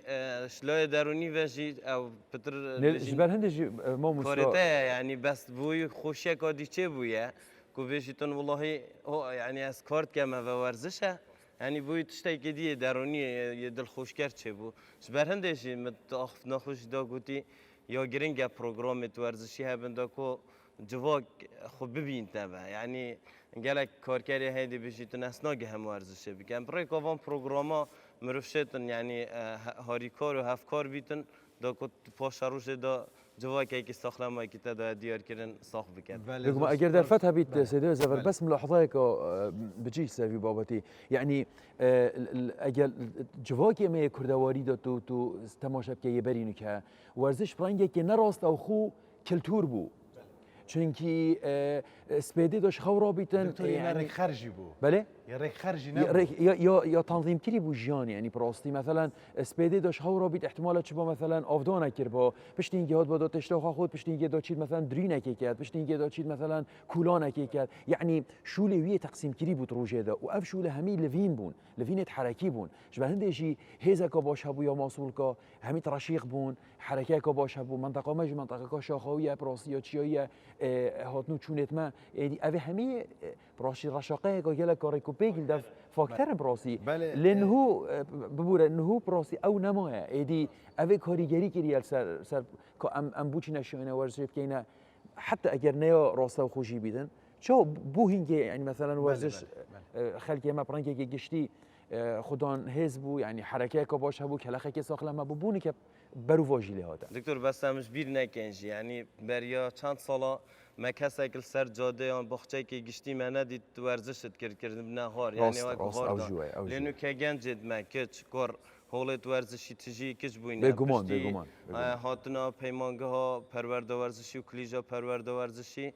شلای درونی وجی او پتر جبر هندش ما کارته یعنی بس بوی خوشی کادی چه بویه کو بيجيتون والله هو يعني از كارت كما ورزشه يعني بوي تشتي كدي دروني يدل خوش كرت چه بو جبر هندش متاخف نخوش دا گوتي یا گرینگ پروگرام ورزشی هبن دا کو جواک خود ببین تبع يعني گلک کارکری هیدی بيجيتون اسناگ هم ورزشه بكن برای کوان پروگراما مروشتن يعني هاری کار و هف کار بیتن دا کو پاشروش دا جواكي كي استخدامه كي تدا ديار كيرن صاح بكن لكم اگر در فتح بيت سيدي زفر بس ملاحظاك بجي سافي بابتي يعني اگر جواكي ما كردواري دا تو تماشا كي يبرينو که ورزش برانگه که نراست او خو کلتور بو چونکی سپیدی داشت خورا بیتن دکتر یعنی خرجی بو بله یا ریک خرجی یا تنظیم کری بو جیان یعنی براستی مثلا سپیده داش هاورا بیت احتمال چه با مثلا آفدان کر با پشتین گهات با داد تشتاخ خود پشتین گه داد چید مثلا درین کی کرد پشتین گه داد چید مثلا کولان کی کرد یعنی شوله وی تقسیم کری بود روجه دا و اف شوله همی لوین بون لوینت حرکی بون شبه هندشی هزا کا باش هبو یا ماسول کا همی ترشیق بون حرکه کا باش هبو منطقه مج منطقه کا شاخویه براستی یا چیایه هاتنو چونت ما یعنی اوه همی براشی رشاقه کا گله کاری کو بگیل دف فاکتر براسي لأنه ببورة إنه براسي أو نمايا إيدي أبي كاريجري كريال سر أم بوشي نشأنا ورزش كينا حتى أجر نيا راسه وخوشي بيدن شو بوهينج يعني مثلا ورزش خلك ما برانك جشتي خدان هزبو يعني حركة كباش هبو كلاخة كساخ لما ببوني كب برو واجيلي هذا دكتور بس مش بير نکنج يعني بریا چند سالا ما کسی که سر جاده آن بخچه که گشتی من ندید ورزشت کردن نهار یعنی وقت هار داد لأنه که گنجد ما کچ کار حالت ورزشی تجی کچ بوینه بگمان هاتنا پیمانگه ها پرورده ورزشی و کلیجا پرورده ورزشی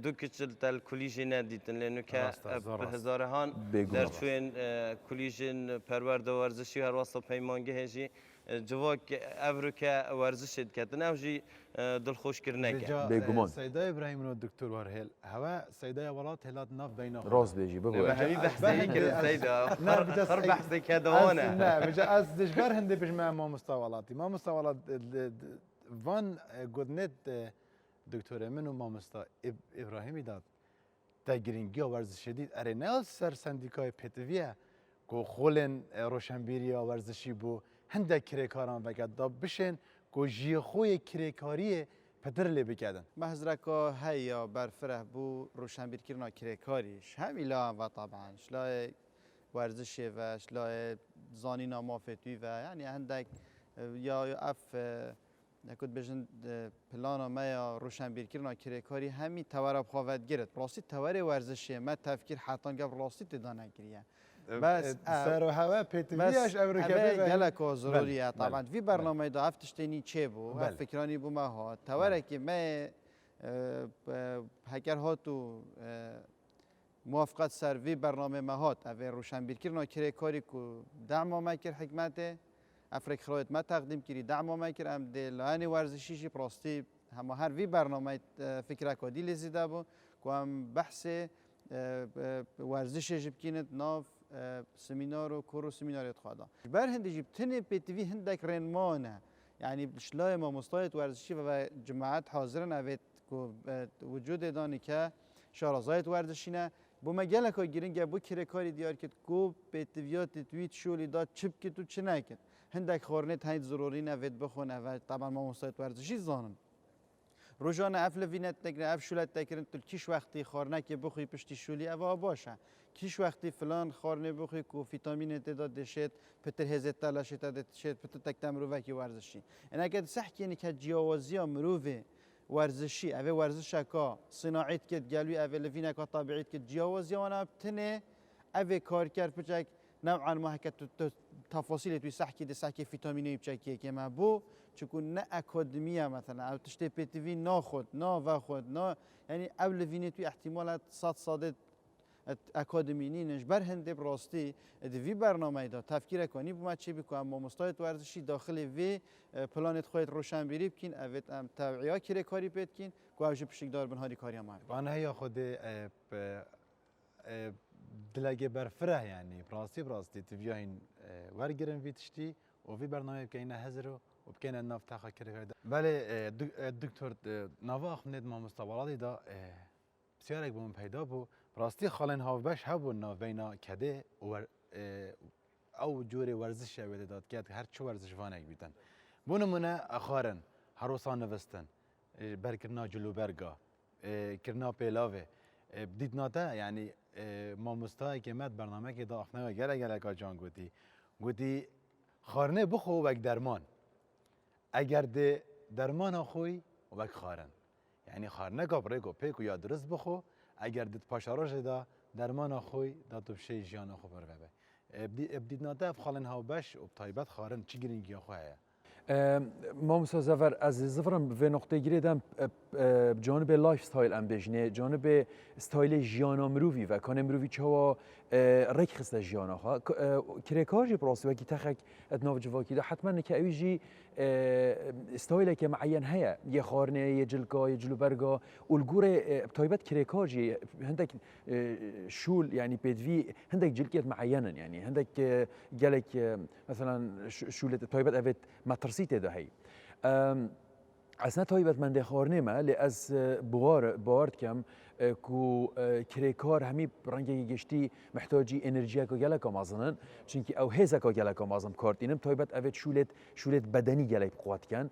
دو کچل تل کلیجی ندیدن لأنه که به هزارهان در چون کلیجن پرورده ورزشی هر واسه پیمانگه هجی جواك أفريقيا ورزشت كاتن أوجي دل خوش كرناك بيجومان سيدا إبراهيم والدكتور ورهيل هوا سيدا ولات هلات ناف بينهم راس بيجي بقول هبي بحثي كده سيدا خر بحثي كده أنا لا بجا أز دجبر هندي بجمع ما مستوالاتي ما مستوالات فان قدنت دكتور منو ما مستا إبراهيمي داد تاجرينجيا ورزش شديد أرينال سر سنديكاي بيتفيا كو خولن روشنبيريا ورزشي بو هندك كريكاران بقدر بشن كوجي خوي كريكاريه پدر لی بکردن. محضرکا هیا برفره بو روشنبیر کردن کریکاریش همیلا و طبعا شلای ورزشه و شلای زانی نامافتوی و یعنی هندک یا اف نکود بجن پلانا ما یا روشنبیر کردن کریکاری همی توارب خواهد گرد. راستی توار ورزشه ما تفکر حتی قبل راستی تدانه کریه. بس سر و هوا پیتویش امریکایی گلک و ضروریه طبعا في برنامه دا افتشتنی چه بو فکرانی بو ما ها تواره که ما هکر هاتو موافقت سر وی برنامه ما هات اوه روشنبیر کردن کاری کو دعم ما کر حکمت افریق خرایط ما تقدیم کردی دعم ما کر ام دلانی ورزشیشی پراستی هم هر وی برنامه فکر کادی لزیده بو که هم بحث ورزش جبکینت ناف سمینار و کورو سمیناریت خواهد. بر هندی جب تنه پیتوی هندک رنمانه یعنی بشلای ما مستعد ورزشی و جماعت حاضرن اوید که وجود دانی که شارزایت ورزشینه با مجله که گیرنگ با کرکاری دیار کد کو پیتویات تویت شولی داد چپ کد و چه نکد هندک خورنت هایت ضروری نوید بخونه و طبعا ما مستعد ورزشی زانن. روزانه افل وینت نگره اف شولت تکرن تو کیش وقتی خورنه که بخوی پشتی شولی اوا باشه کیش وقتی فلان خورنه بخوی کو ویتامین تعداد دشت پتر هزت تلاش تعداد دشت پتر تکتم رو وکی ورزشی این اگه صح کنی که جیاوازی مروه ورزشی اوه ورزش کا صناعت کد گلوی اوه لوینه کا طبیعت کد جیاوازی وانا بتنه اوه کار کرد بچک نوعا ما هکت تفاصیل توی صح کد صح که ویتامینی بچکی که ما بو چون نه اکادمیه مثلا او تشتی پیتوی ناخود نا و خود نا یعنی اول وینه توی احتمالات صد اکادمی نش بر هنده براستی دوی برنامه دا تفکر کنی بوم چه بکنم ما مستعد ورزشی داخل وی پلانت خودت روشن بری بکین اوت ام توعیه کری کاری بکین که اوج پشتیدار بنهاری کاری ما آنها یا خود دلگه برفره یعنی براستی تویاین ورگرن ویتشتی و وی برنامه بکنه هزرو و بکنه ناف تاخا کری کاری بله دکتر نواخ ند ما مستوالات دا بسیارک بوم پیدا بو راستی خالن هاوبش هبون ناوینا کده و او جوری ورزش شویده داد که هر چه ورزش وانه بیتن بونمونه اخارن هروسان نوستن برکرنا جلو برگا کرنا پیلاوه بدید ناته یعنی ما مستای که مد برنامه که داخنه و گله که جان گوتی خارنه بخو و درمان اگر ده درمان خوی و خارن یعنی خارنه گابره گو پیکو یا درست بخو اگر دت پاشاراش دا درمان خوی دا تو بشه جیان خو بر به بدید ناده خالن ها باش و طایبت خارن چی گرینگی خواه ما مسافر از زفرم به نقطه گیریدم جانب لایف استایل ام بجنه جانب استایل جیان مروی و کان مروی چوا ریک خسته جیانا ها کرکاجی پروسی وکی تخک ادناف جواکی ده حتما نکاویجی استایل که معین هیا یه خارنه یه جلکا یه جلوبرگا والجوره بتایبت کرکاجی هندك شول يعني بدوی هندك جلكيات معينة يعني هندك جالك مثلا شولة تایبت افت مترسيته ده هي اصلا تایبت من ده خارنه ما لأز بوارد کم کو کریکار همی رنگی گشتی محتاجی انرژی که گله کامازنن چونکی او هزا که گله کامازم کارتینم تایبت اوت شولت بدنی گله قوت کن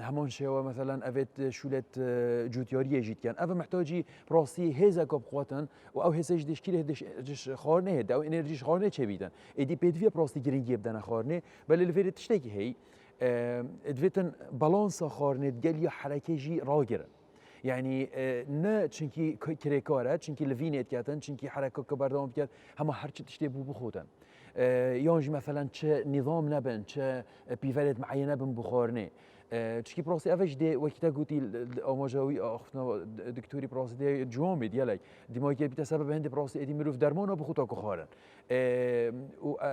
همان شوا مثلا اوت شولت جوتیاری جیت کن او محتاجی راستی هزا که قوتن و او هزا جدش کیله هدش خارنه هد او انرژیش خارنه چه بیدن ادی بدوی راستی گرینگی بدن خارنه بله الفرد تشتکی هی ادویتن بالانس خارنه گل یا حرکه جی راگره يعني نه چنکی کریکاره چنکی لوینیت کردن چنکی حرکت که بردام کرد همه هر چی تشتی بو بخودن یانج مثلا چه نظام نبن چه بیولد معینه بن بخارنه چکی پروسی اوج ده وقتی گویی آموزشی آخنا دکتری پروسی ده جوان بید یالی دیمایی که بیت سبب هندی پروسی ادی میروف درمان آب خود آکوخارن و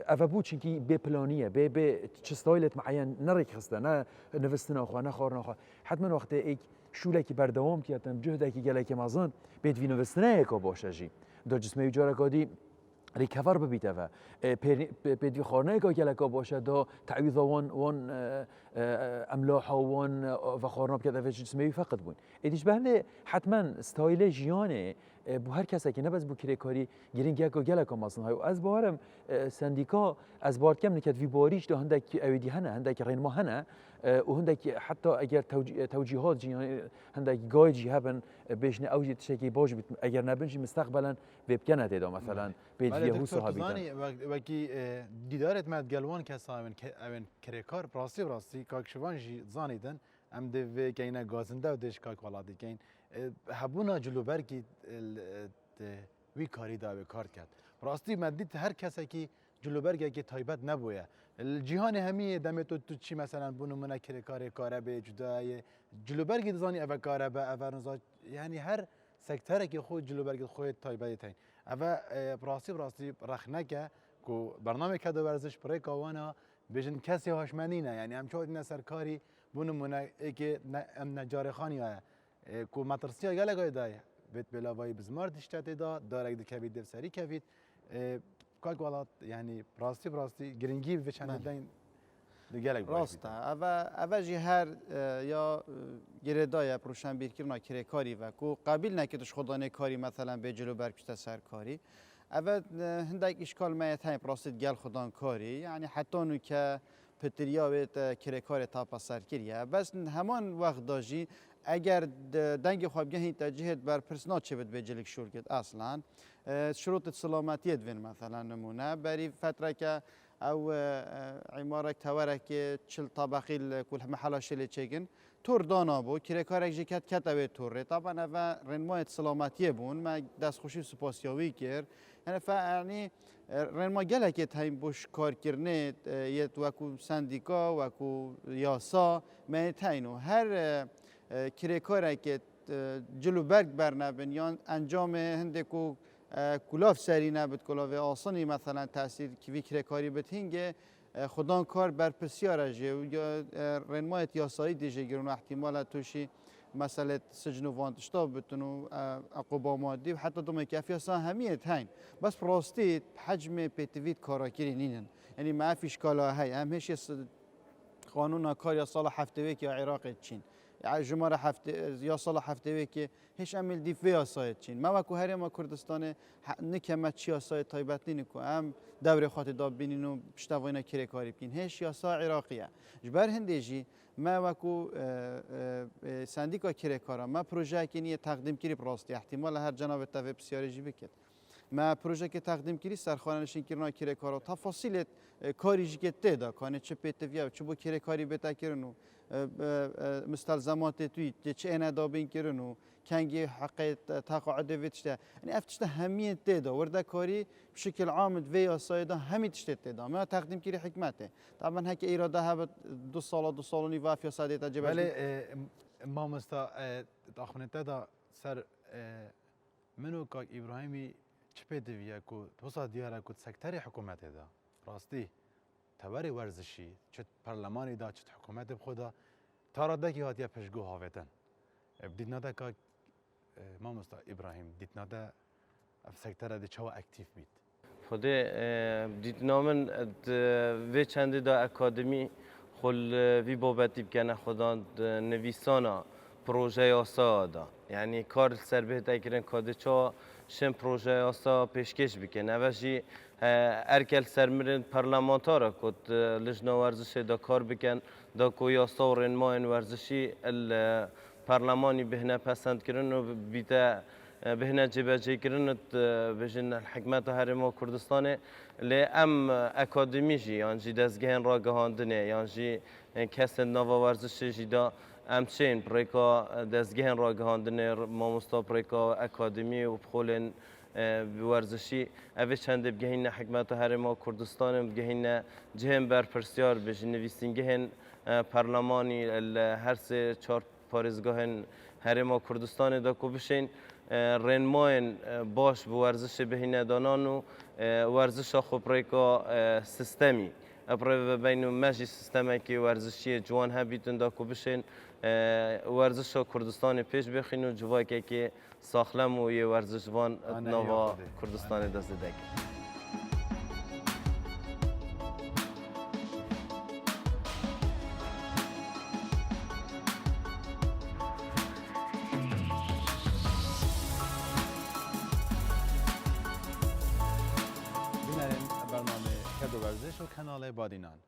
اوابو چنکی به پلانیه به چه استایلت معین نریک خسته نه نوستن آخوا نه خارن آخوا حتما وقت ایک شوله که بردوام کردم جهده که گله که مازن بید وینو وستنه اکا باشه جی دا جسمه جاره کادی ریکاور ببیته و بید وی خارنه اکا گله که باشه دا تعویض وان املاح وان و خارنه بکرده و جسمه فقط بون ایدیش بهله حتما استایل جیانه بو هر کسی که نباز بو کاری گرینگ یک گله که مازن های و از بارم سندیکا از بار کم نکرد وی باریش دا هندک اویدی هنه هندک رینما هنه وهندك حتى اگر توجيهات جي هندك جايجي هبن بيشن اوجي تشكي باج اگر نبنش مستقبلا بيبكنه تدا مثلا بيت يهو صحابي وكي ديدارت مد جلوان كساين اون كريكار براسي كاكشوان جي زانيدن ام دي كاينه غازنده ودش كاك ولادي كاين هبونا جلوبركي وی کاری دا به کار کرد راستی مدید هر کسی که جلوبرگه که تایبت نبوده الجهان همیه دمت تو چی مثلا بونو من کاره به جدای جلوبرگی دزانی اول کاره به اول یعنی هر سکتره که خود جلوبرگی خود تایبت تین اول راستی رخنه که برنامه کدو ورزش برای کوانا بجن کسی هاشمنینه یعنی هم چود نه سرکاری بونو من که نجار خانی کو مترسیا گله دای بيت بلاوي بزمار دشتات دا دارك دكابيد دفسري كافيد كاك ولات يعني براستي جرينجي بچن دين دگالك راسته اوا جی هر یا گردای پروشن بیرکرنا کاری و کو قبیل نکتش خدانه کاری مثلا به جلو برکشته سر کاری اوا هندک اشکال میت های براست گل خدان کاری یعنی حتی نو که پتریا بیت کار تا پسر کریه بس همان وقت داجی اگر دنگ خوابگاهی تجهیز بر پرسنات چه بد بجلک شور کرد اصلا شروط سلامتیت وین مثلا نمونه بری فتره که او عماره توره که 40 طبقه کل محل شلی چگن تور دانا بو کارک جکت کتابه توره طبعا و رنمایت سلامتی بون ما دست خوشی سپاسیاوی کرد یعنی رنما گله که تایم بوش کار کرنه یه وکو سندیکا وکو یاسا من تاینو هر کاری که جلو برگ برنبن یا انجام هندکو کلاف سری نبود کلاف آسانی مثلا تاثیر کی کاری بتینگه خدان کار بر بسیار جه یا رنمایت یاسایی دیجه گرون احتمال توشی مسئله سجن و وانتشتا بتونو عقوبه مادی و حتی دوم کافی اصلا همیت هین بس راستی حجم پیتویت کاراکری نینن یعنی ما فيش کالا های همش قانون کار یا سال هفته که عراق چین جمعه هفته یا سال هفته که هیچ عمل دیفی سایت چین ما وکو هریم کردستان نکمت چی سایت تایبت نینکو هم دور خاطر داب بینین و پشتوانه کری کاری بکن هیچ یاسا عراقیه جبر هندیجی ما وکو سندیکا کری کارا ما پروژه که نیه تقدیم کری براستی احتمال هر جناب تفه بسیاری بکد ما پروژه که تقدیم کری سرخانه نشین کردن کری کارا تفاصیل کاریجی که تدا کانه چه پیتویا چه بو کری کاری بتا کردنو مستلزمات توی چه اینا دابین کردنو کنگی حق تقاعد ویتشته یعنی افتشته همیت تدا ورده کاری بشکل عام وی اسایدا همیتشته تدا ما تقدیم کری حکمته طبعا هک ایراده ها 2 سال و نیم وافیا ساده تجربه ولی ما مستا تاخونه تدا سر منو کاک ابراهیمی چه پیدویه که توسا دیاره که سکتری حکومت دا راستی توری ورزشی چه پارلمانی دا چه حکومت بخودا تاراده که هاتیه پشگو هاویتن بدید نده که مامستا ابراهیم دید نده سکتر دی چوا اکتیف بید خوده دید نامن وی چنده دا اکادمی خل وی بابتی بکنه خدا نویسانا پروژه آسا دا یعنی کار سر بهت اکرن کاده چا شن پروژه آسا پیشکش بکنه اوشی ارکل سرمرن پارلمانتارا کد لجنه ورزشی دا کار بکن دا کوی آسا و رنماین ورزشی الپارلمانی بهنه پسند کرن و بیتا بهنا جبهه کردن بجن الحکمت هرما کردستان لی ام اکادمیجی یعنی دستگاه را گهاندنه یعنی کس نوا ورزشی جدا امچین پریکا دستگاه را گهاندنه ماموستا پریکا اکادمی و بخولن ورزشی اوه چند بگهین حکمت هرما کردستان بگهین جهم بر پرسیار بجن نویسنگهن پارلمانی هر سه چهار پارزگاهن هرما کردستان دا کو بشین رنماین باش به ورزش بهینه دانان و ورزش خوبریکا سیستمی اپرای بین مجلس سیستمی که ورزشی جوان هبیتون دا کو بشین ورزش کردستان پیش بخین و جوایی که ساخلم و یه ورزشوان نوا کردستان دست دک ورزش و کانال بادینان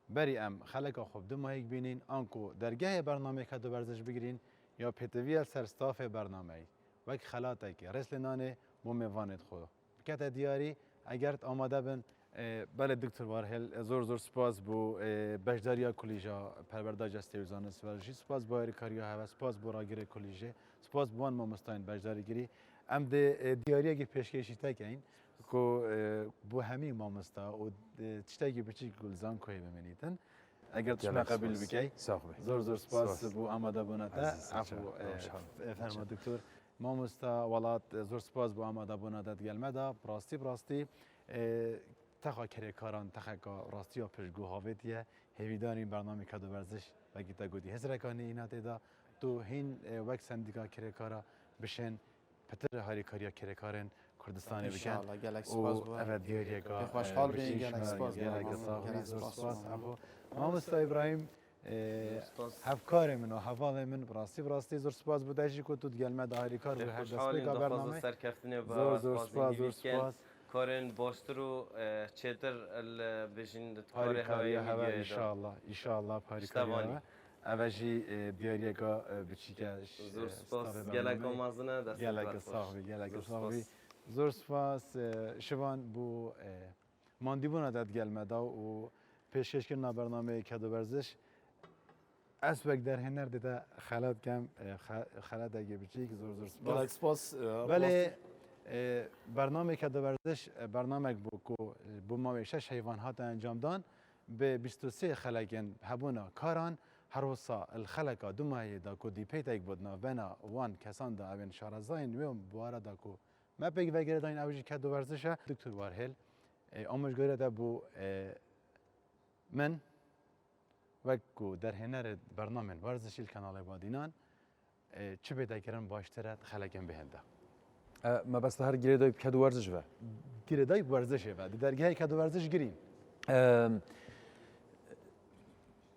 بری ام خلق خوب دو ماهی بینین آنکو درگاه برنامه کدو ورزش بگیرین یا پتویل سرستاف برنامه وک خلاطه که رسل نانه مومیواند خو بکت دیاری اگر آماده بن بله دکتر وارهل زور سپاس بو بشداریا کلیجا پرورداج استیوزان ورزشی سپاس با کاریا هوا سپاس بو راگیر کلیجه سپاس بوان مامستاین بشداری گیری ام ده دیاری که پیشکشی تکین کو بو همی مامستا و تشتاقی بچی گلزان کوی بمینیدن اگر تشما قبول بکی زور سپاس بو آماده بوناتا عفو فرما دکتر مامستا ولات زور سپاس بو آماده بوناتا گلمدا براستی تخا کری کاران تخا راستی و پشگو هاویتیه هیویدانی برنامه کدو ورزش و گیتا گودی هزرکانی اینا تیدا تو هین وقت سندیکا کری کارا بشن پتر هاری کاریا کری کارن کردستانی بکن انشالله گلک سپاس بود و دیگه که خوشحال بین گلک سپاس بود مامستا ابراهیم هفکار من و حوال من براستی زور سپاس بود اجی که تو گلمه داری کار به هر دست بگا برنامه زور سپاس کارن باسترو چتر بجین کاری هوا انشالله پاری کاری اوجی دیاریه که بچی که زور سپاس گلک آمازنه دست گلک صاحبی زور سپاس شوان بو ماندیبونا داد گلمدا و پیشکش کردن برنامه کدو ورزش اسبق در هنر دیده خلات کم خلات اگه بچی که زور سپاس گلک سپاس ولی برنامه کدو ورزش برنامه بو ما 6 حیوانات انجام دان به 23 خلقن هبونا کاران هر وسا الخلقه دو ماهی دا کو دی پیتک بودنا بنا وان کسان دا اوین شارزاین و بواره دا کو ما پیگ وگره داین اوجی کدو ورزشه دکتر وارهل آموزگاری دا بو من وکو در هنر برنامه ورزشی کانال بادینان چه پیدا کردن باشتره خلقن بهنده ما بس هر گریدای کدو ورزش و گریدای ورزشه و درگاه کدو ورزش گرین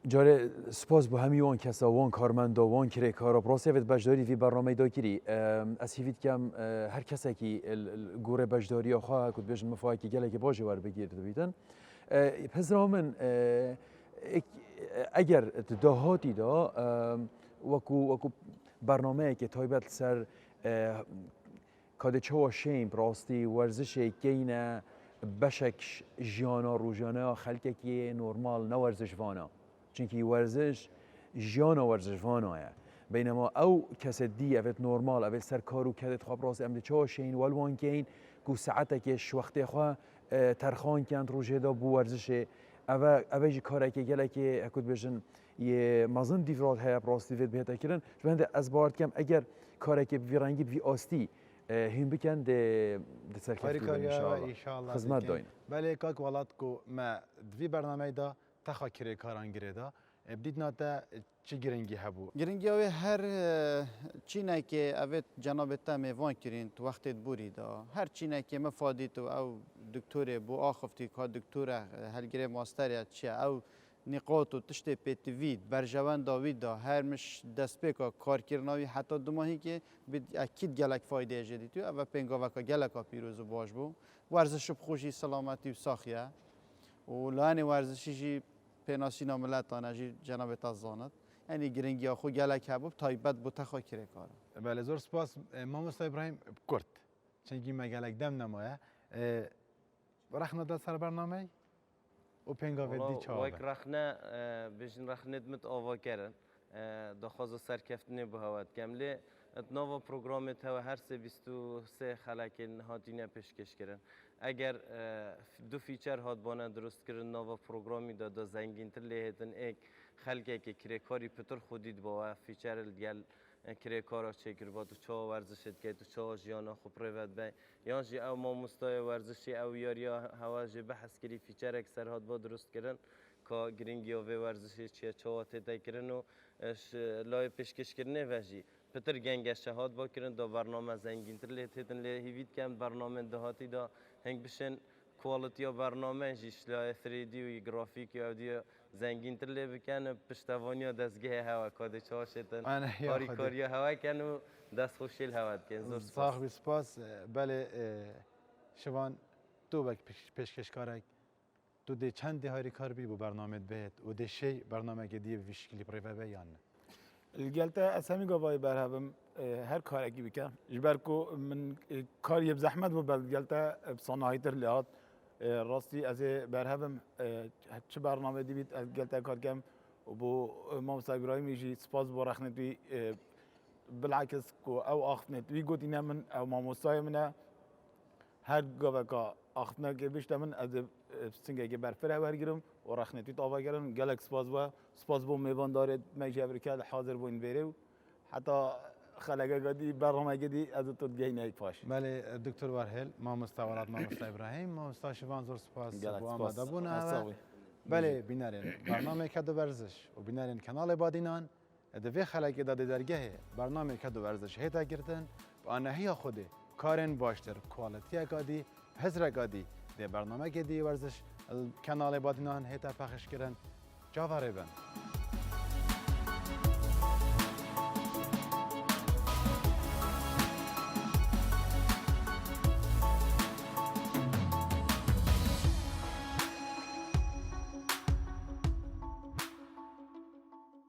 جاره سپاس بو همی وان کسا وان کارمندا وان کری کارا براسه وید بجداری وی برنامه دا کری اسیفید کم هر کسی که گوره بجداری آخواه کد بیشن مفاهی که گله که باشه ور بگیرد بیتن پزرامن اگر دهاتی دا وکو برنامه که تایبت سر کاده چوا شیم براستی ورزش کینه بشک جیانا روزانه خلقه که نورمال نورزش وانا چونکی ورزش جیانا ورزش وانایه بینما او کس دی اوت نورمال اوت سر کارو کدت خواب راست امده چوا شین والوان کین کو ساعته که شوخته خواه ترخان کند روزه دا بو ورزشه اوه کاره که گله که اکود بشن یه مزن دیفراد های براستی وید بهتا کرن جوانده از بارد کم اگر کاره که وی رنگی وی آستی هیم بکن ده سرکفتی بن ان شاء الله خدمت داین. بله کاک ولات کو ما دوی برنامه دا تخا کری کاران گره دا بدید ناتا چی گرنگی هبو؟ گرنگی اوی هر چینه که اوید جناب تا میوان کرین تو وقت بوری دا هر چینه که مفادی تو او دکتور بو آخفتی که دکتور هلگره ماستر چیه او نقاط و تشت پیتوید برجوان داوید دا هر مش دست پیکا کار کرناوی حتی دو ماهی که اکید گلک فایده جدی تو او پنگا وکا گلکا پیروز و باش بو ورزش بخوشی سلامتی و ساخیه و لانی ورزشی پناسی ناملتانه جی جناب تازانت یعنی گرنگی خو گلک هبوب تایبت بو تخا کره کار بله زور سپاس ماموستا ابراهیم کرد چنگی مگلک دم نمایه رخنا داد سر برنامه و پنگاوی دی چاوه وک رخنه بجن رخنه دمت آوا کرن دخواز سرکفتنی به هوات کمله اتناوا پروگرامت هوا هر سه 23 خلک هاتینه پیشکش کردن اگر دو فیچر هات بانه درست کردن نوا پروگرامی دا زنگین تر لیهتن ایک خلقه که کریکاری پتر خودید با فیچر دیگل کریکارا چکر با تو چا ورزشت که تو چا جیانا خوب پروید بی یا جی او ما مستای ورزشی او یاریا هوا جی بحث کری فیچر اکثر هات با درست کردن که گرینگی و ورزشی چیه چا تیتا کردن و لای پیشکش کردنه وجی پتر گنگ شهاد با کردن دا برنامه زنگین تر لیهتن لیهوید کم برنامه دهاتی دا هنگ بشن کوالیتی برنامه جیش لای 3D و گرافیک و دیو زنگین تر لی بکنه پشتوانی و دستگاه هوا کاده چاشتن آری کاری هوا کن و دست خوشیل هوا کن زور سپاس سپاس بله شوان تو بک پیشکش کارک تو دی چند هاری کار بی بو برنامه بهت و دی شی برنامه که دی ویشکلی پریوه بیان الجلتا اسامي قباي برهبم هر كاركي بكا جبركو من كاري بزحمت وبالجلتا بصناعيتر لهات راستي از برهبم چه برنامه دي بيت الجلتا كار كم وبو مامسا ابراهيم يجي سباز بورخنت بي بالعكس كو او اخنت بي قوتينا من او ماموساي منا هر قبكا اخنا که بیشتر من از سنگه که برفره برگیرم و رخنتی تابا کردم گلک سپاس با میوان داره میشه ابریکال حاضر بودن بره و حتی خلقه قدی برنامه قدی از تو دیگه نیک پاش بله دکتر ورهل ما مستوارات ما مست ابراهیم ما مست شوان زور سپاس با آماده بونه بله بینارین برنامه کدو ورزش و بینارین کانال بادینان دوی خلقه داده درگه برنامه کدو ورزش هیتا گردن با آنهی خوده کارن باشتر کوالیتی قدی هزر قدی دی برنامه که دی ورزش کانال بادینان هیتا پخش کردن جاواره بن